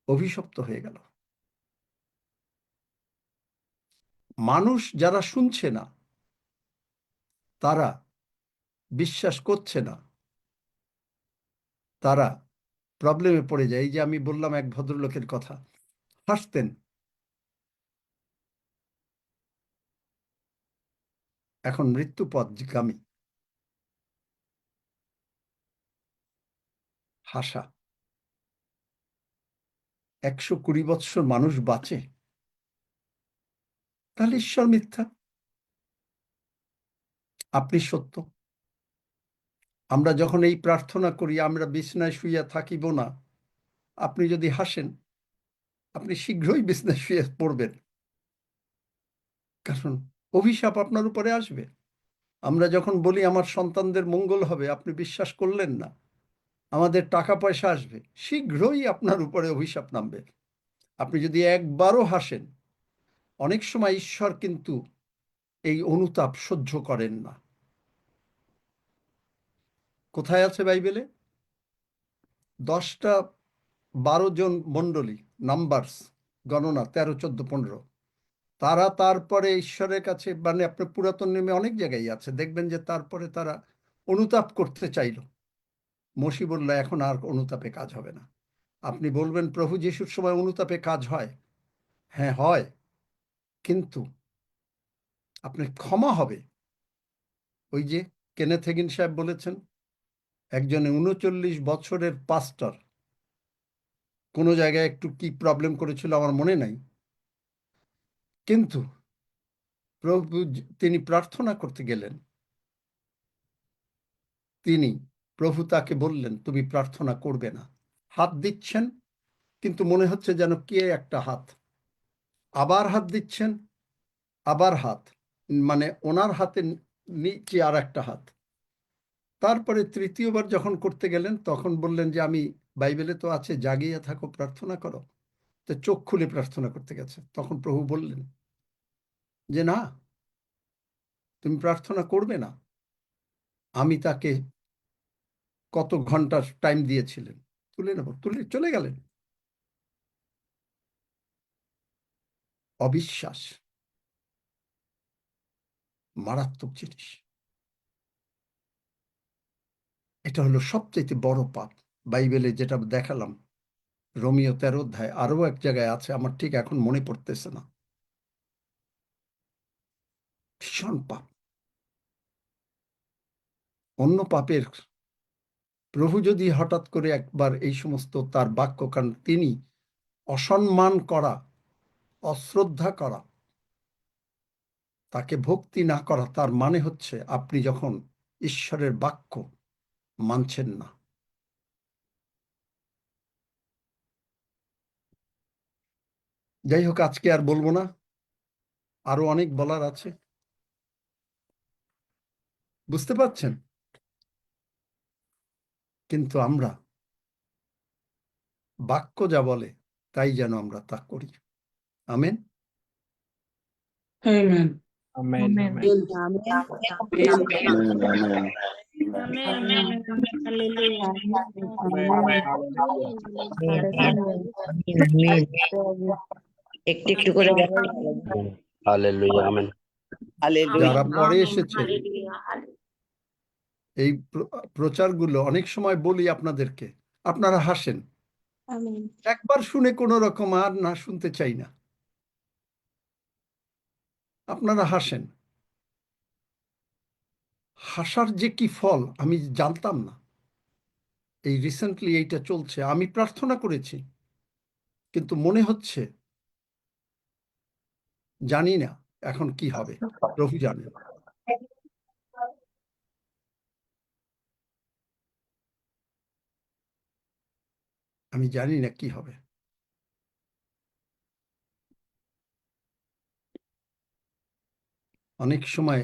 অভিশপ্ত হয়ে গেল। মানুষ যারা শুনছে না, তারা বিশ্বাস করছে না, তারা প্রবলেমে পড়ে যায়। এই যে আমি বললাম এক ভদ্রলোকের কথা, হাসতেন, এখন মৃত্যুপথগামী। হাসা। 120 বৎসর মানুষ বাঁচে, তাহলে ঈশ্বর মিথ্যা, আপনি সত্য। আমরা যখন এই প্রার্থনা করি, আমরা বিছনায় শুইয়া থাকিব না, আপনি যদি হাসেন, আপনি শীঘ্রই বিছনায় শুয়ে পড়বেন, কারণ অভিশাপ আপনার উপরে আসবে। আমরা যখন বলি আমার সন্তানদের মঙ্গল হবে, আপনি বিশ্বাস করলেন না, আমাদের টাকা পয়সা আসবে, শীঘ্রই আপনার উপরে অভিশাপ নামবে। আপনি যদি একবারও হাসেন, অনেক সময় ঈশ্বর কিন্তু এই অনুতাপ সহ্য করেন না। কোথায় আছে বাইবেলে? 10-12 জন মণ্ডলী, নাম্বারস, গণনা 13, 14, 15, তারা তারপরে ঈশ্বরের কাছে, মানে আপনার পুরাতন নিয়মে অনেক জায়গায় আছে, দেখবেন যে তারপরে তারা অনুতাপ করতে চাইল। মসি বলল, এখন আর অনুতাপে কাজ হবে না। আপনি বলবেন প্রভু যিশুর সময় অনুতাপে কাজ হয়? হ্যাঁ হয়, কিন্তু আপনার ক্ষমা হবে। ওই যে কেনেথ হেগিন সাহেব বলেছেন, একজন 39 বছরের পাস্টর কোনো জায়গায় একটু কি প্রবলেম করেছিল আমার মনে নাই, কিন্তু তিনি প্রার্থনা করতে গেলেন, প্রভু তাকে বললেন তুমি প্রার্থনা করবে না। হাত দিচ্ছেন, কিন্তু মনে হচ্ছে যেন কে একটা হাত, আবার হাত দিচ্ছেন, আবার হাত, মানে ওনার হাতের নিচে আর একটা হাত। তারপরে তৃতীয়বার যখন করতে গেলেন তখন বললেন যে আমি, বাইবেলে তো আছে জাগিয়ে থাকো প্রার্থনা করো, তো চোখ খুলে প্রার্থনা করতে গেছে। তখন প্রভু বললেন যে না, তুমি প্রার্থনা করবে না। আমি তাকে কত ঘন্টা টাইম দিয়েছিলেন, তুলে নেব, তুলে চলে গেলেন। অবিশ্বাস মারাত্মক জিনিস। এটা হলো সবচেয়ে বড় পাপ। বাইবেলে যেটা দেখালাম, রোমিও 13 অধ্যায়, আরো এক জায়গায় আছে, আমার ঠিক এখন মনে পড়তেছে না। ভীষণ পাপ। অন্য পাপের, প্রভু যদি হঠাৎ করে একবার এই সমস্ত তার বাক্য, কারণ তিনি অসম্মান করা, অশ্রদ্ধা করা, তাকে ভক্তি না করা, তার মানে হচ্ছে আপনি যখন ঈশ্বরের বাক্য মানছেন না। যাই হোক, আজকে আর বলবো না, আরো অনেক বলার আছে। বুঝতে পারছেন? কিন্তু আমরা বাক্য যা বলে তাই যেন আমরা তা করি। আমেন। আমেন। আমেন আমেন একটু একটু করে হালেলুয়া আমেন। যারা পরে এসেছে, এই প্রচারগুলো অনেক সময় বলি আপনাদেরকে, আপনারা হাসেন, একবার শুনে কোনো রকম আর না শুনতে চাই না। আপনারা হাসেন, হাসার যে কি ফল আমি জানতাম না। এই রিসেন্টলি এইটা চলছে, আমি প্রার্থনা করেছি, কিন্তু মনে হচ্ছে জানি না এখন কি হবে, প্রভু জানেন। আমি জানি না কি হবে। অনেক সময়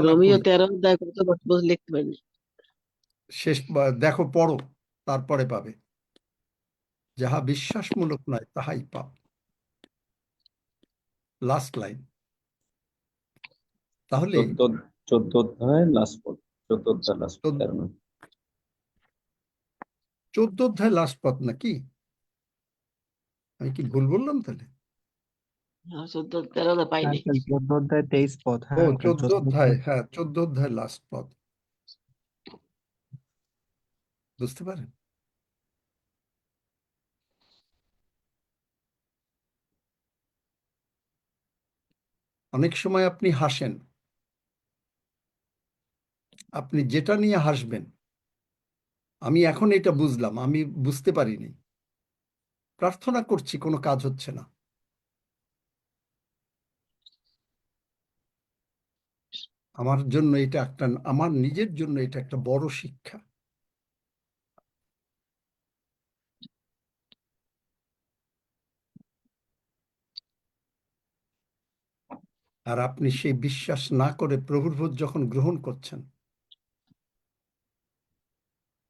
রোমিও 13 অধ্যায় কত বছর লিখতে পারি। শেষ দেখো, পড়ো, তারপরে পাবে। যাহা বিশ্বাসমূলক নয় তাহাই পাপ। Last line. তাহলে 14 অধ্যায় লাস্ট পদ, 14 অধ্যায় লাস্ট পদ, 14 অধ্যায় লাস্ট পদ নাকি? আমি কি ভুল বললাম তাহলে? 13 পাইনি। 14 অধ্যায় 23 পদ। ও হ্যাঁ 14 অধ্যায়, হ্যাঁ 14 অধ্যায় লাস্ট পদ। বুঝতে পারেন? অনেক সময় আপনি হাসেন, আপনি যেটা নিয়ে হাসবেন, আমি এখন এটা বুঝলাম, আমি বুঝতে পারিনি। প্রার্থনা করছি, কোনো কাজ হচ্ছে না। আমার জন্য এটা একটা, আমার নিজের জন্য এটা একটা বড় শিক্ষা। আর আপনি সেই বিশ্বাস না করে প্রভুর ভোজ যখন গ্রহণ করছেন,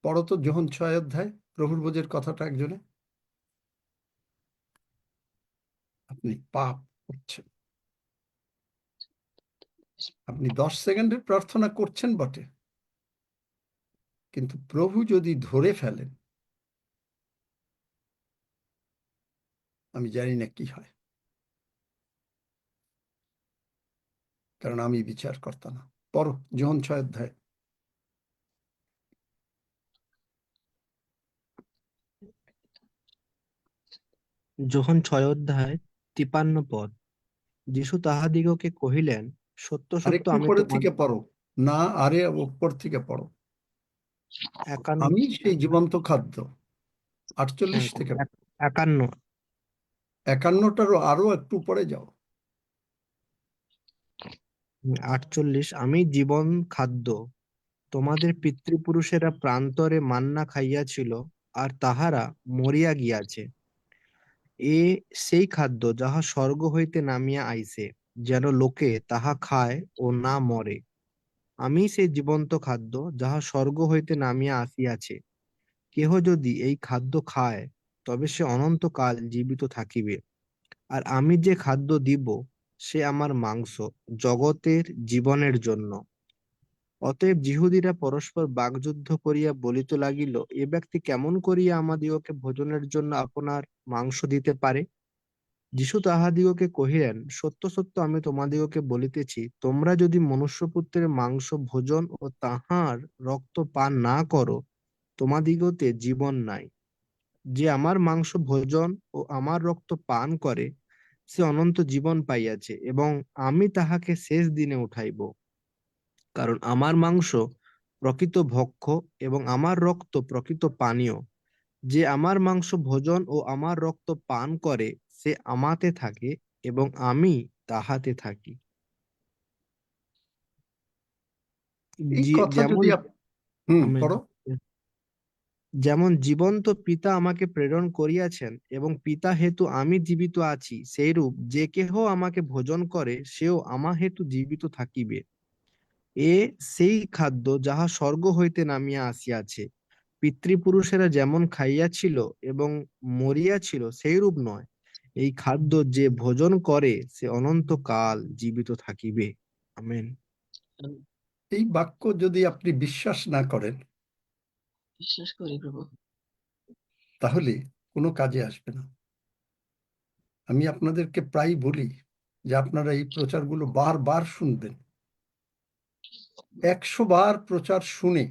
পড়ো তো যোহন 6 অধ্যায়, প্রভুর ভোজের কথাটা একজনে। আপনি পাপ করছেন। আপনি 10 সেকেন্ডের প্রার্থনা করছেন বটে, কিন্তু প্রভু যদি ধরে ফেলেন, আমি জানি না কি হয়, কারণ আমি বিচারকর্তা না। পড়ো যোহন 6 অধ্যায়। যোহন 6 অধ্যায় 53 পদ। যীশু তাহাদিগকে কহিলেন, সত্য সত্য আরেকটু আমি পরে তোমাদের থেকে পড়ো না, আরে উপর থেকে পড়ো। 51 আমি সেই জীবন্ত খাদ্য। 48 হ্যাঁ, থেকে 51 51টারও আরো একটু পরে যাও। 48 আমি জীবন খাদ্য। তোমাদের পিতৃপুরুষেরা প্রান্তরে মান্না খাইয়াছিল, আর তাহারা মরিয়া গিয়াছে। এ সেই খাদ্য যাহা স্বর্গ হইতে নামিয়া আইছে, যেন লোকে তাহা খায় ও না মরে। আমি সেই জীবন্ত খাদ্য যাহা স্বর্গ হইতে নামিয়া আসিয়াছে। কেহ যদি এই খাদ্য খায়, তবে সে অনন্তকাল জীবিত থাকিবে। আর আমি যে খাদ্য দিব, সে আমার মাংস, জগতের জীবনের জন্য। অতএব যিহুদীরা পরস্পর বাকযুদ্ধ করিয়া বলিতে লাগিল, এ ব্যক্তি কেমন করিয়া আমাদিগকে ভোজনের জন্য আপনার মাংস দিতে পারে? যীশু তাহাদিগকে কহিলেন, সত্য সত্য আমি তোমাদিগকে বলিতেছি, তোমরা যদি মনুষ্যপুত্রের মাংস ভোজন ও তাহার রক্ত পান না করো, তোমাদিগতে জীবন নাই। যে আমার মাংস ভোজন ও আমার রক্ত পান করে, সে অনন্ত জীবন পাইয়াছে, এবং আমি তাহাকে শেষ দিনে উঠাইব। কারণ আমার মাংস প্রকৃত ভক্ষ্য এবং আমার রক্ত প্রকৃত পানীয়। যে আমার মাংস ভোজন ও আমার রক্ত পান করে, সে আমাতে থাকে এবং আমি তাহাতে থাকি। এই কথা যেমন যদি আমেন। পড়ো। যেমন জীবন্ত পিতা আমাকে প্রেরণ করিয়াছেন এবং পিতা হেতু আমি জীবিত আছি, সেইরূপ যে কেহ আমাকে ভোজন করে, সেও আমা হেতু জীবিত থাকিবে। এ সেই খাদ্য যাহা স্বর্গ হইতে নামিয়া আসিয়াছে। পিতৃপুরুষেরা যেমন খাইয়াছিল এবং মরিয়াছিল, সেইরূপ নয়। এই খাদ্য যে ভোজন করে, সে অনন্তকাল জীবিত থাকিবে। আমেন। এই বাক্য যদি আপনি বিশ্বাস না করেন, বিশ্বাস করি প্রভু। তাহলে কোনো কাজে আসবে না। আমি আপনাদেরকে প্রায় বলি যে আপনারা এই প্রচারগুলো বারবার শুনবেন। 100 বার প্রচার শুনে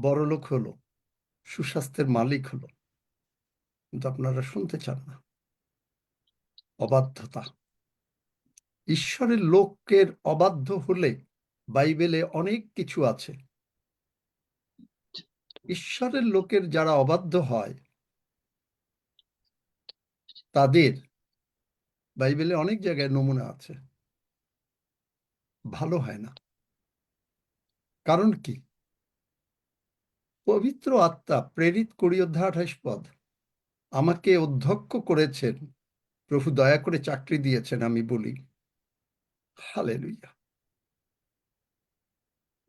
বড়লোক হলো, সুস্বাস্থ্যের মালিক হলো, কিন্তু আপনারা শুনতে চান না। অবাধ্যতা। ঈশ্বরের লোকের অবাধ্য হলে বাইবেলে অনেক কিছু আছে। ঈশ্বরের লোকের যারা অবাধ্য হয়, তাদের বাইবেলে অনেক জায়গায় নমুনা আছে, ভালো হয় না। কারণ কি? পবিত্র আত্মা প্রেরিত 20 অধ্যায় 28 পদ আমাকে অধ্যক্ষ করেছেন, প্রভু দয়া করে চাকরি দিয়েছেন, আমি বলি হালেলুয়া।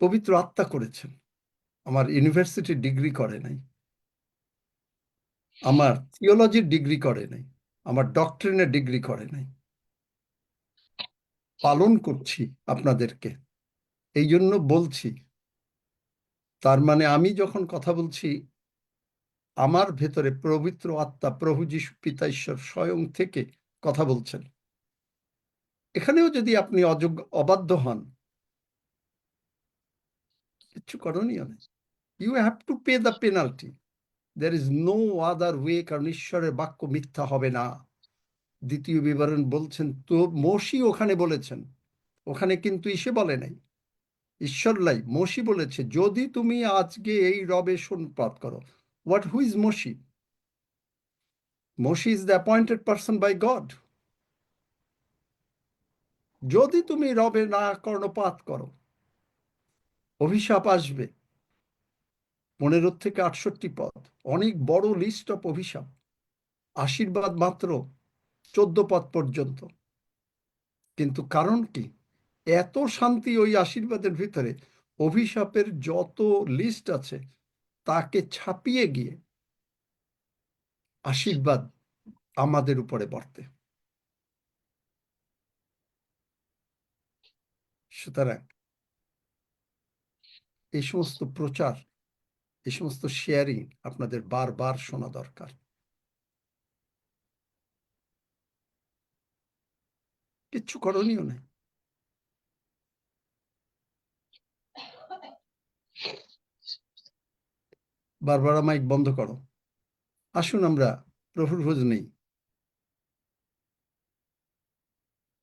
পবিত্র আত্মা করেছেন। আমার ইউনিভার্সিটির ডিগ্রি করে নাই, আমার থিওলজির ডিগ্রি করে নাই, আমার ডক্টরিনের ডিগ্রি করে নাই। পালন করছি আপনাদেরকে, এই জন্য বলছি। তার মানে আমি যখন কথা বলছি, আমার ভেতরে পবিত্র আত্মা, প্রভু যীশু পিতা ঈশ্বর স্বয়ং থেকে কথা বলছেন। এখানেও যদি আপনি অবাধ্য হন, কিচ্ছু করণীয় নেই। You have to pay the penalty. There is no other way, কারণ ঈশ্বরের বাক্য মিথ্যা হবে না। দ্বিতীয় বিবরণ বলছেন, তো মোশি ওখানে বলেছেন, ওখানে কিন্তু ইসে বলে নাই, ঈশ্বরলাই মোশি বলেছে, যদি তুমি আজকে এই রবে সোনপাত করো। What who is Moshe? Moshe is the appointed person by God. যদি তুমি রবে না কর্ণপাত করো, অভিশাপ আসবে। 15 থেকে 68 পদ, অনেক বড় লিস্ট অফ অভিশাপ। আশীর্বাদ মাত্র 14 পদ পর্যন্ত। কিন্তু কারণ কি? এত শান্তি ওই আশীর্বাদের ভিতরে, অভিশাপের যত লিস্ট আছে তাকে ছাপিয়ে গিয়ে আশীর্বাদ আমাদের উপরে বর্তে। সুতরাং এই সমস্ত প্রচার, এই সমস্ত শেয়ারিং আপনাদের বারবার শোনা দরকার। কিচ্ছু করণীয় নেই। বারবার মাইক বন্ধ করো। আসুন আমরা প্রভুর খোঁজ নেই।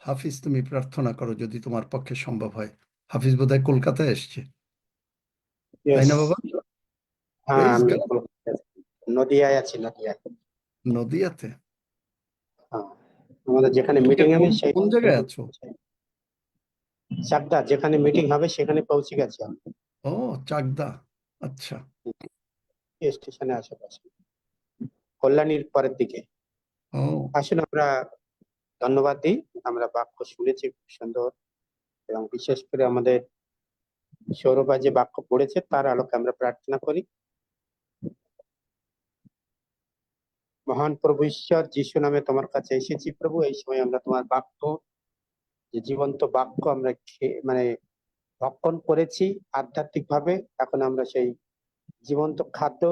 হাফিজ, তুমি প্রার্থনা করো যদি তোমার পক্ষে সম্ভব হয়। হাফিজ বোধহয় কলকাতায় এসছে, তাই না বাবা? হ্যাঁ, Praise আমি God. কলকাতায় আছি। নদিয়ায় আছি, নদিয়ায়। নদিয়াতে? হ্যাঁ, আমাদের যেখানে তুমি মিটিং হবে সেই কোন জায়গায় আছো? চাকদা, যেখানে মিটিং হবে সেখানে পৌঁছে গেছি আমি। ও, চাকদা, আচ্ছা। স্টেশনে আশেপাশে, কল্যাণীর পরের দিকে। ও, আসলে আমরা ধন্যবাদ দিই, আমরা বাক্য শুনেছি খুব সুন্দর, এবং বিশেষ করে আমাদের সৌরভা যে বাক্য পড়েছে তার আলোকে আমরা প্রার্থনা করি। মহান প্রভু ঈশ্বর, যিশু নামে তোমার কাছে এসেছি প্রভু। এই সময় আমরা তোমার বাক্য, যে জীবন্ত বাক্য আমরা মানে ভক্ষণ করেছি আধ্যাত্মিক ভাবে, এখন আমরা সেই জীবন্ত খাদ্য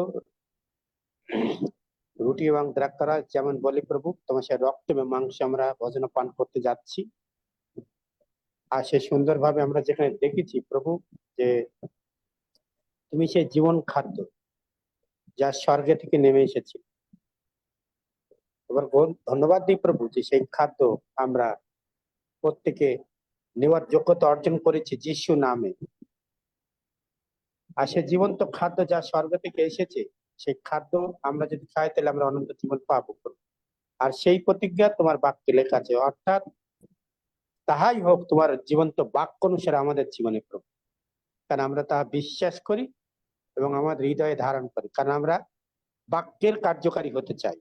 রুটি এবং দ্রাক্ষারস যেমন বলি প্রভু, তোমার সেই রক্ত এবং মাংস আমরা ভোজন পান করতে যাচ্ছি। আর সে সুন্দরভাবে আমরা যেখানে দেখেছি প্রভু যে তুমি সেই জীবন খাদ্য যা স্বর্গে থেকে নেমে এসেছে। এবার ধন্যবাদ দিই প্রভু যে সেই খাদ্য আমরা প্রত্যেকে নেওয়ার যোগ্যতা অর্জন করেছি যিশু নামে। আর সে জীবন্ত খাদ্য যা স্বর্গ থেকে এসেছে, সেই খাদ্য আমরা যদি খাই তাহলে আমরা অনন্ত জীবন পাবো। আর সেই প্রতিজ্ঞা তোমার বাক্যে লেখা আছে, অর্থাৎ তাহাই হোক তোমার জীবন্ত বাক্য অনুসারে আমাদের জীবনে প্রভু। কারণ আমরা তাহা বিশ্বাস করি এবং আমাদের হৃদয়ে ধারণ করি, কারণ আমরা বাক্যের কার্যকারী হতে চাই।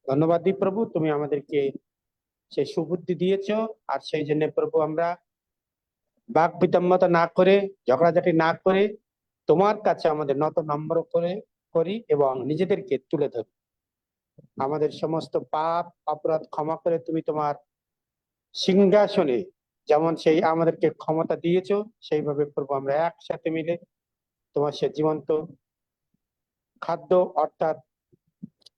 ধন্যবাদ দিই প্রভু, তুমি আমাদেরকে সেই সুবুদ্ধি দিয়েছ। আর সেই জন্য প্রভু আমরা বাক বিতম্বতা না করে, ঝগড়াঝাটি না করে তোমার কাছে আমাদের নত নম্র করে করি এবং নিজেদেরকে তুলে ধরি। আমাদের সমস্ত পাপ অপরাধ ক্ষমা করে তুমি তোমার সিংহাসনে যেমন সেই আমাদেরকে ক্ষমতা দিয়েছো, সেইভাবে প্রভু আমরা একসাথে মিলে তোমার সে জীবন্ত খাদ্য, অর্থাৎ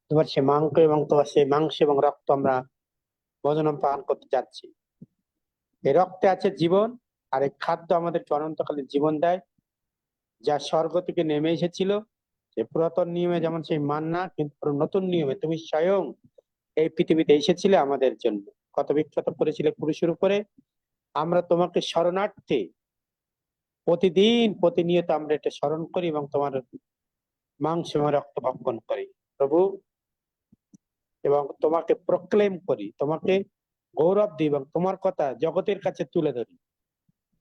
তোমার সে মাংস এবং তোমার সেই মাংস এবং রক্ত আমরা ভোজন পান করতে যাচ্ছি। এই রক্তে আছে জীবন, আর এই খাদ্য আমাদেরকে অনন্তকালীন জীবন দেয়, যা স্বর্গ থেকে নেমে এসেছিল। যে পুরাতন নিয়মে যেমন সেই মান্না, কিন্তু নতুন নিয়মে তুমি স্বয়ং এই পৃথিবীতে এসেছিলে আমাদের জন্য, কত বিখ্যাত করেছিলে পুরুষের উপরে। আমরা তোমাকে শরণার্থে প্রতিদিন প্রতিনিয়ত আমরা এটা স্মরণ করি এবং তোমার মাংস এবং রক্ত ভক্ষণ করি প্রভু, এবং তোমাকে প্রক্লেম করি, তোমাকে গৌরব দিই এবং তোমার কথা জগতের কাছে তুলে ধরি।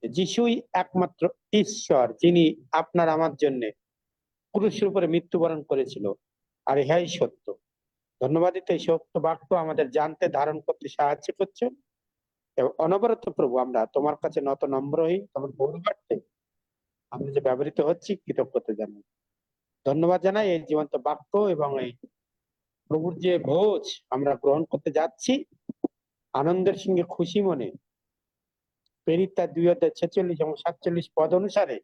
যিশুই একমাত্র ঈশ্বর, যিনি আপনার আমার জন্য ক্রুশের উপরে মৃত্যুবরণ করেছিল। আর ইহাই সত্য। ধন্যবাদ দিতে এই সত্য বাক্য আমাদের জানতে, ধারণ করতে সাহায্য করছো। এবং অনবরত প্রভু আমরা তোমার কাছে নত নম্র হই, তোমার গৌরবার্থে আমরা যে ব্যবহৃত হচ্ছি কৃতজ্ঞতা জানাই। ধন্যবাদ জানাই এই জীবন্ত বাক্য এবং এই প্রভুর যে ভোজ আমরা গ্রহণ করতে যাচ্ছি আনন্দের সঙ্গে, খুশি মনে। প্রেরিত 2:46 এবং 47 পদ অনুসারে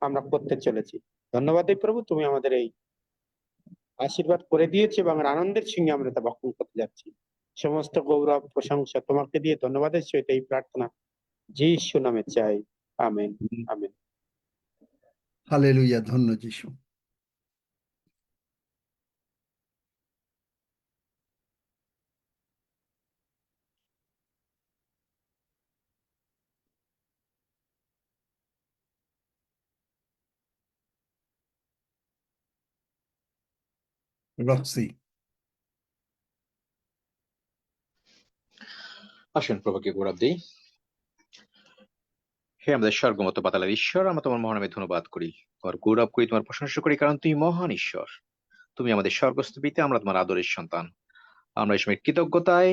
আমরা করতে চলেছি। ধন্যবাদ প্রভু, তুমি আমাদের এই আশীর্বাদ করে দিয়েছে এবং আনন্দের সঙ্গে আমরা তা ভক্ষণ করতে যাচ্ছি। সমস্ত গৌরব প্রশংসা তোমাকে দিয়ে ধন্যবাদের সহিত এই প্রার্থনা যিশু নামে চাই, আমেন আমেন। হালেলুয়া, ধন্য যিশু। রক্সি, আসুন প্রভুকে গৌরব দিই। হে আমাদের স্বর্গমত পাতালের ঈশ্বর, আমরা তোমার মহানামে ধন্যবাদ করি, তোমার গৌরব করি, তোমার প্রশংসা করি, কারণ তুমি মহান ঈশ্বর। তুমি আমাদের স্বর্গস্থ পিতা, আমরা তোমার আদরের সন্তান। আমরা এই সময় কৃতজ্ঞতায়,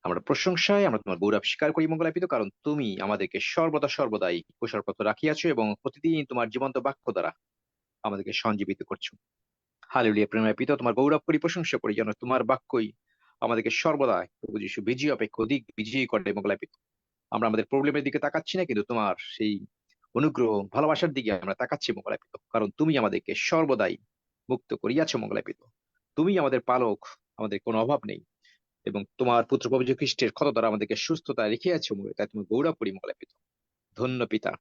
আমরা প্রশংসায়, আমরা তোমার গৌরব স্বীকার করি মঙ্গলাপিত, কারণ তুমি আমাদেরকে সর্বদা সর্বদাই কুশলপথ রাখিয়াছো এবং প্রতিদিন তোমার জীবন্ত বাক্য দ্বারা আমাদেরকে সঞ্জীবিত করছো। হালেলুয়া, প্রেমময় পিতা, তোমার গৌরব করি, প্রশংসা করি, যেন তোমার বাক্যই আমাদেরকে সর্বদা প্রভু যীশু বিজয়ী অপেক্ষা অধিক বিজয়ী করে মঙ্গলাপিত। আমরা আমাদের প্রবলেমের দিকে তাকাচ্ছি না, কিন্তু তোমার সেই অনুগ্রহ ভালোবাসার দিকে আমরা তাকাচ্ছি মঙ্গলায় পিত, কারণ তুমি আমাদেরকে সর্বদাই মুক্ত করিয়াছো মঙ্গলায় পিত। তুমি আমাদের পালক, আমাদের কোনো অভাব নেই, এবং তোমার পুত্র প্রভু যীশু খ্রিস্টের ক্ষত দ্বারা আমাদেরকে সুস্থতা রেখিয়াছো, তাই তুমি গৌরব করি মঙ্গলায় পিত। ধন্য পিতা,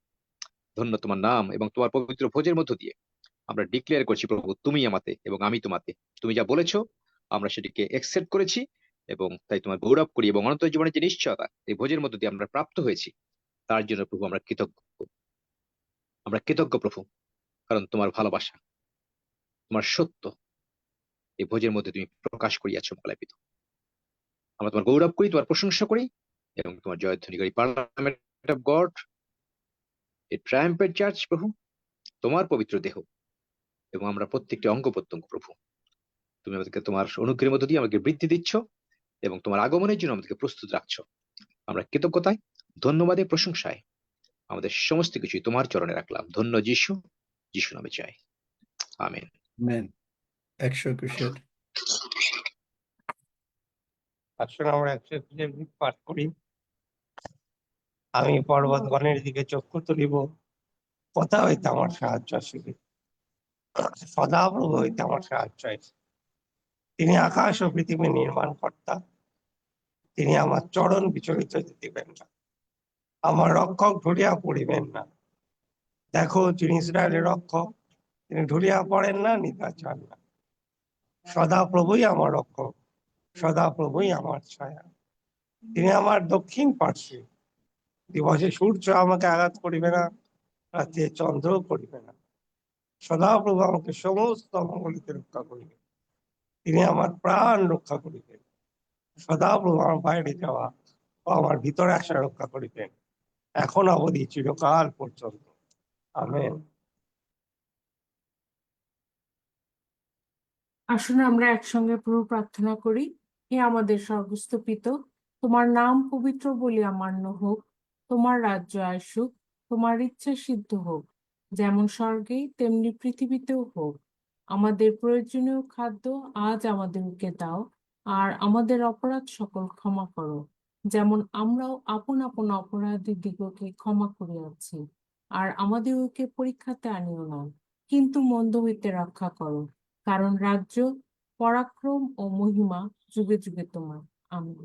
ধন্য তোমার নাম, এবং তোমার পবিত্র ভোজের মধ্য দিয়ে আমরা ডিক্লেয়ার করছি প্রভু, তুমি আমাতে এবং আমি তোমাতে, তুমি যা বলেছো আমরা সেটিকে একসেপ্ট করেছি, এবং তাই তোমার গৌরব করি, এবং অনন্ত জীবনের যে নিশ্চয়তা এই ভোজের মধ্য দিয়ে আমরা প্রাপ্ত হয়েছি, তার জন্য প্রভু আমরা কৃতজ্ঞ। আমরা কৃতজ্ঞ প্রভু, কারণ তোমার ভালোবাসা, তোমার সত্য এই ভোজের মধ্যে তুমি প্রকাশ করিয়াছো মঙ্গলায় পিত। আমরা তোমার গৌরব করি, তোমার প্রশংসা করি, এবং তোমার জয়ধ্বনি করি। পার্লামেন্ট অফ গড, এই ট্রায়াম্পেন্ট চার্চ প্রভু, তোমার পবিত্র দেহ, এবং আমরা প্রত্যেকটি অঙ্গ প্রত্যঙ্গ প্রভু, তুমি আমাদেরকে তোমার অনুগ্রহের মধ্য দিয়ে আমাকে বৃদ্ধি দিচ্ছ, এবং তোমার আগমনের জন্য আমাদেরকে প্রস্তুত রাখছো। আমরা কৃতজ্ঞতায়, ধন্যবাদে, প্রশংসায় আমাদের সমস্ত কিছুই তোমার চরণে রাখলাম। ধন্য যিশু, যিশু নামে চাই, আমেন। আমেন। 121 আসলে আমরা 121 পাঠ করি। আমি পর্বতগণের দিকে চক্ষু তুলিব, কোথা হইতে আমার সাহায্য আসিবে? সদাপ্রভু হইতে আমার সাহায্য আসে। তিনি আকাশ ও পৃথিবী নির্মাণ কর্তা, তিনি আমার চরণ বিচলিত হইতে দিবেন না, আমার রক্ষক ঢুলিয়া পড়িবেন না। দেখো, যিনি ইসরায়েলের রক্ষক, তিনি ঢুলিয়া পড়েন না, নিদ্রা চান না। সদাপ্রভুই আমার রক্ষক, সদাপ্রভুই আমার ছায়া। তিনি আমার দক্ষিণ পার্শ্বে, দিবসে সূর্য আমাকে আঘাত করিবে না, রাতে চন্দ্র করিবে না। সদাপ্রভু আমাকে সমস্ত অমঙ্গলিতে রক্ষা করিবে, তিনি আমার প্রাণ রক্ষা করিবেন। সদাপ্রভু আমার বাইরে যাওয়া ও আমার ভিতরে আসা রক্ষা করিবেন, এখন অবধি চিরকাল পর্যন্ত। আমেন। আসুন আমরা একসঙ্গে প্রভু প্রার্থনা করি। হে আমাদের স্বর্গস্থ পিতা, তোমার নাম পবিত্র বলিয়া মান্য হোক, তোমার রাজ্য আসুক, তোমার ইচ্ছা সিদ্ধ হোক, যেমন স্বর্গে তেমনি পৃথিবীতেও হোক। আমাদের প্রয়োজনীয় খাদ্য আজ আমাদেরকে দাও, আর আমাদের অপরাধ সকল ক্ষমা করো, যেমন আমরাও আপন আপন অপরাধীদিগকে ক্ষমা করিয়াছি। আর আমাদেরকে পরীক্ষাতে আনিও না, কিন্তু মন্দ হইতে রক্ষা করো, কারণ রাজ্য, পরাক্রম ও মহিমা যুগে যুগে তোমার। আমেন।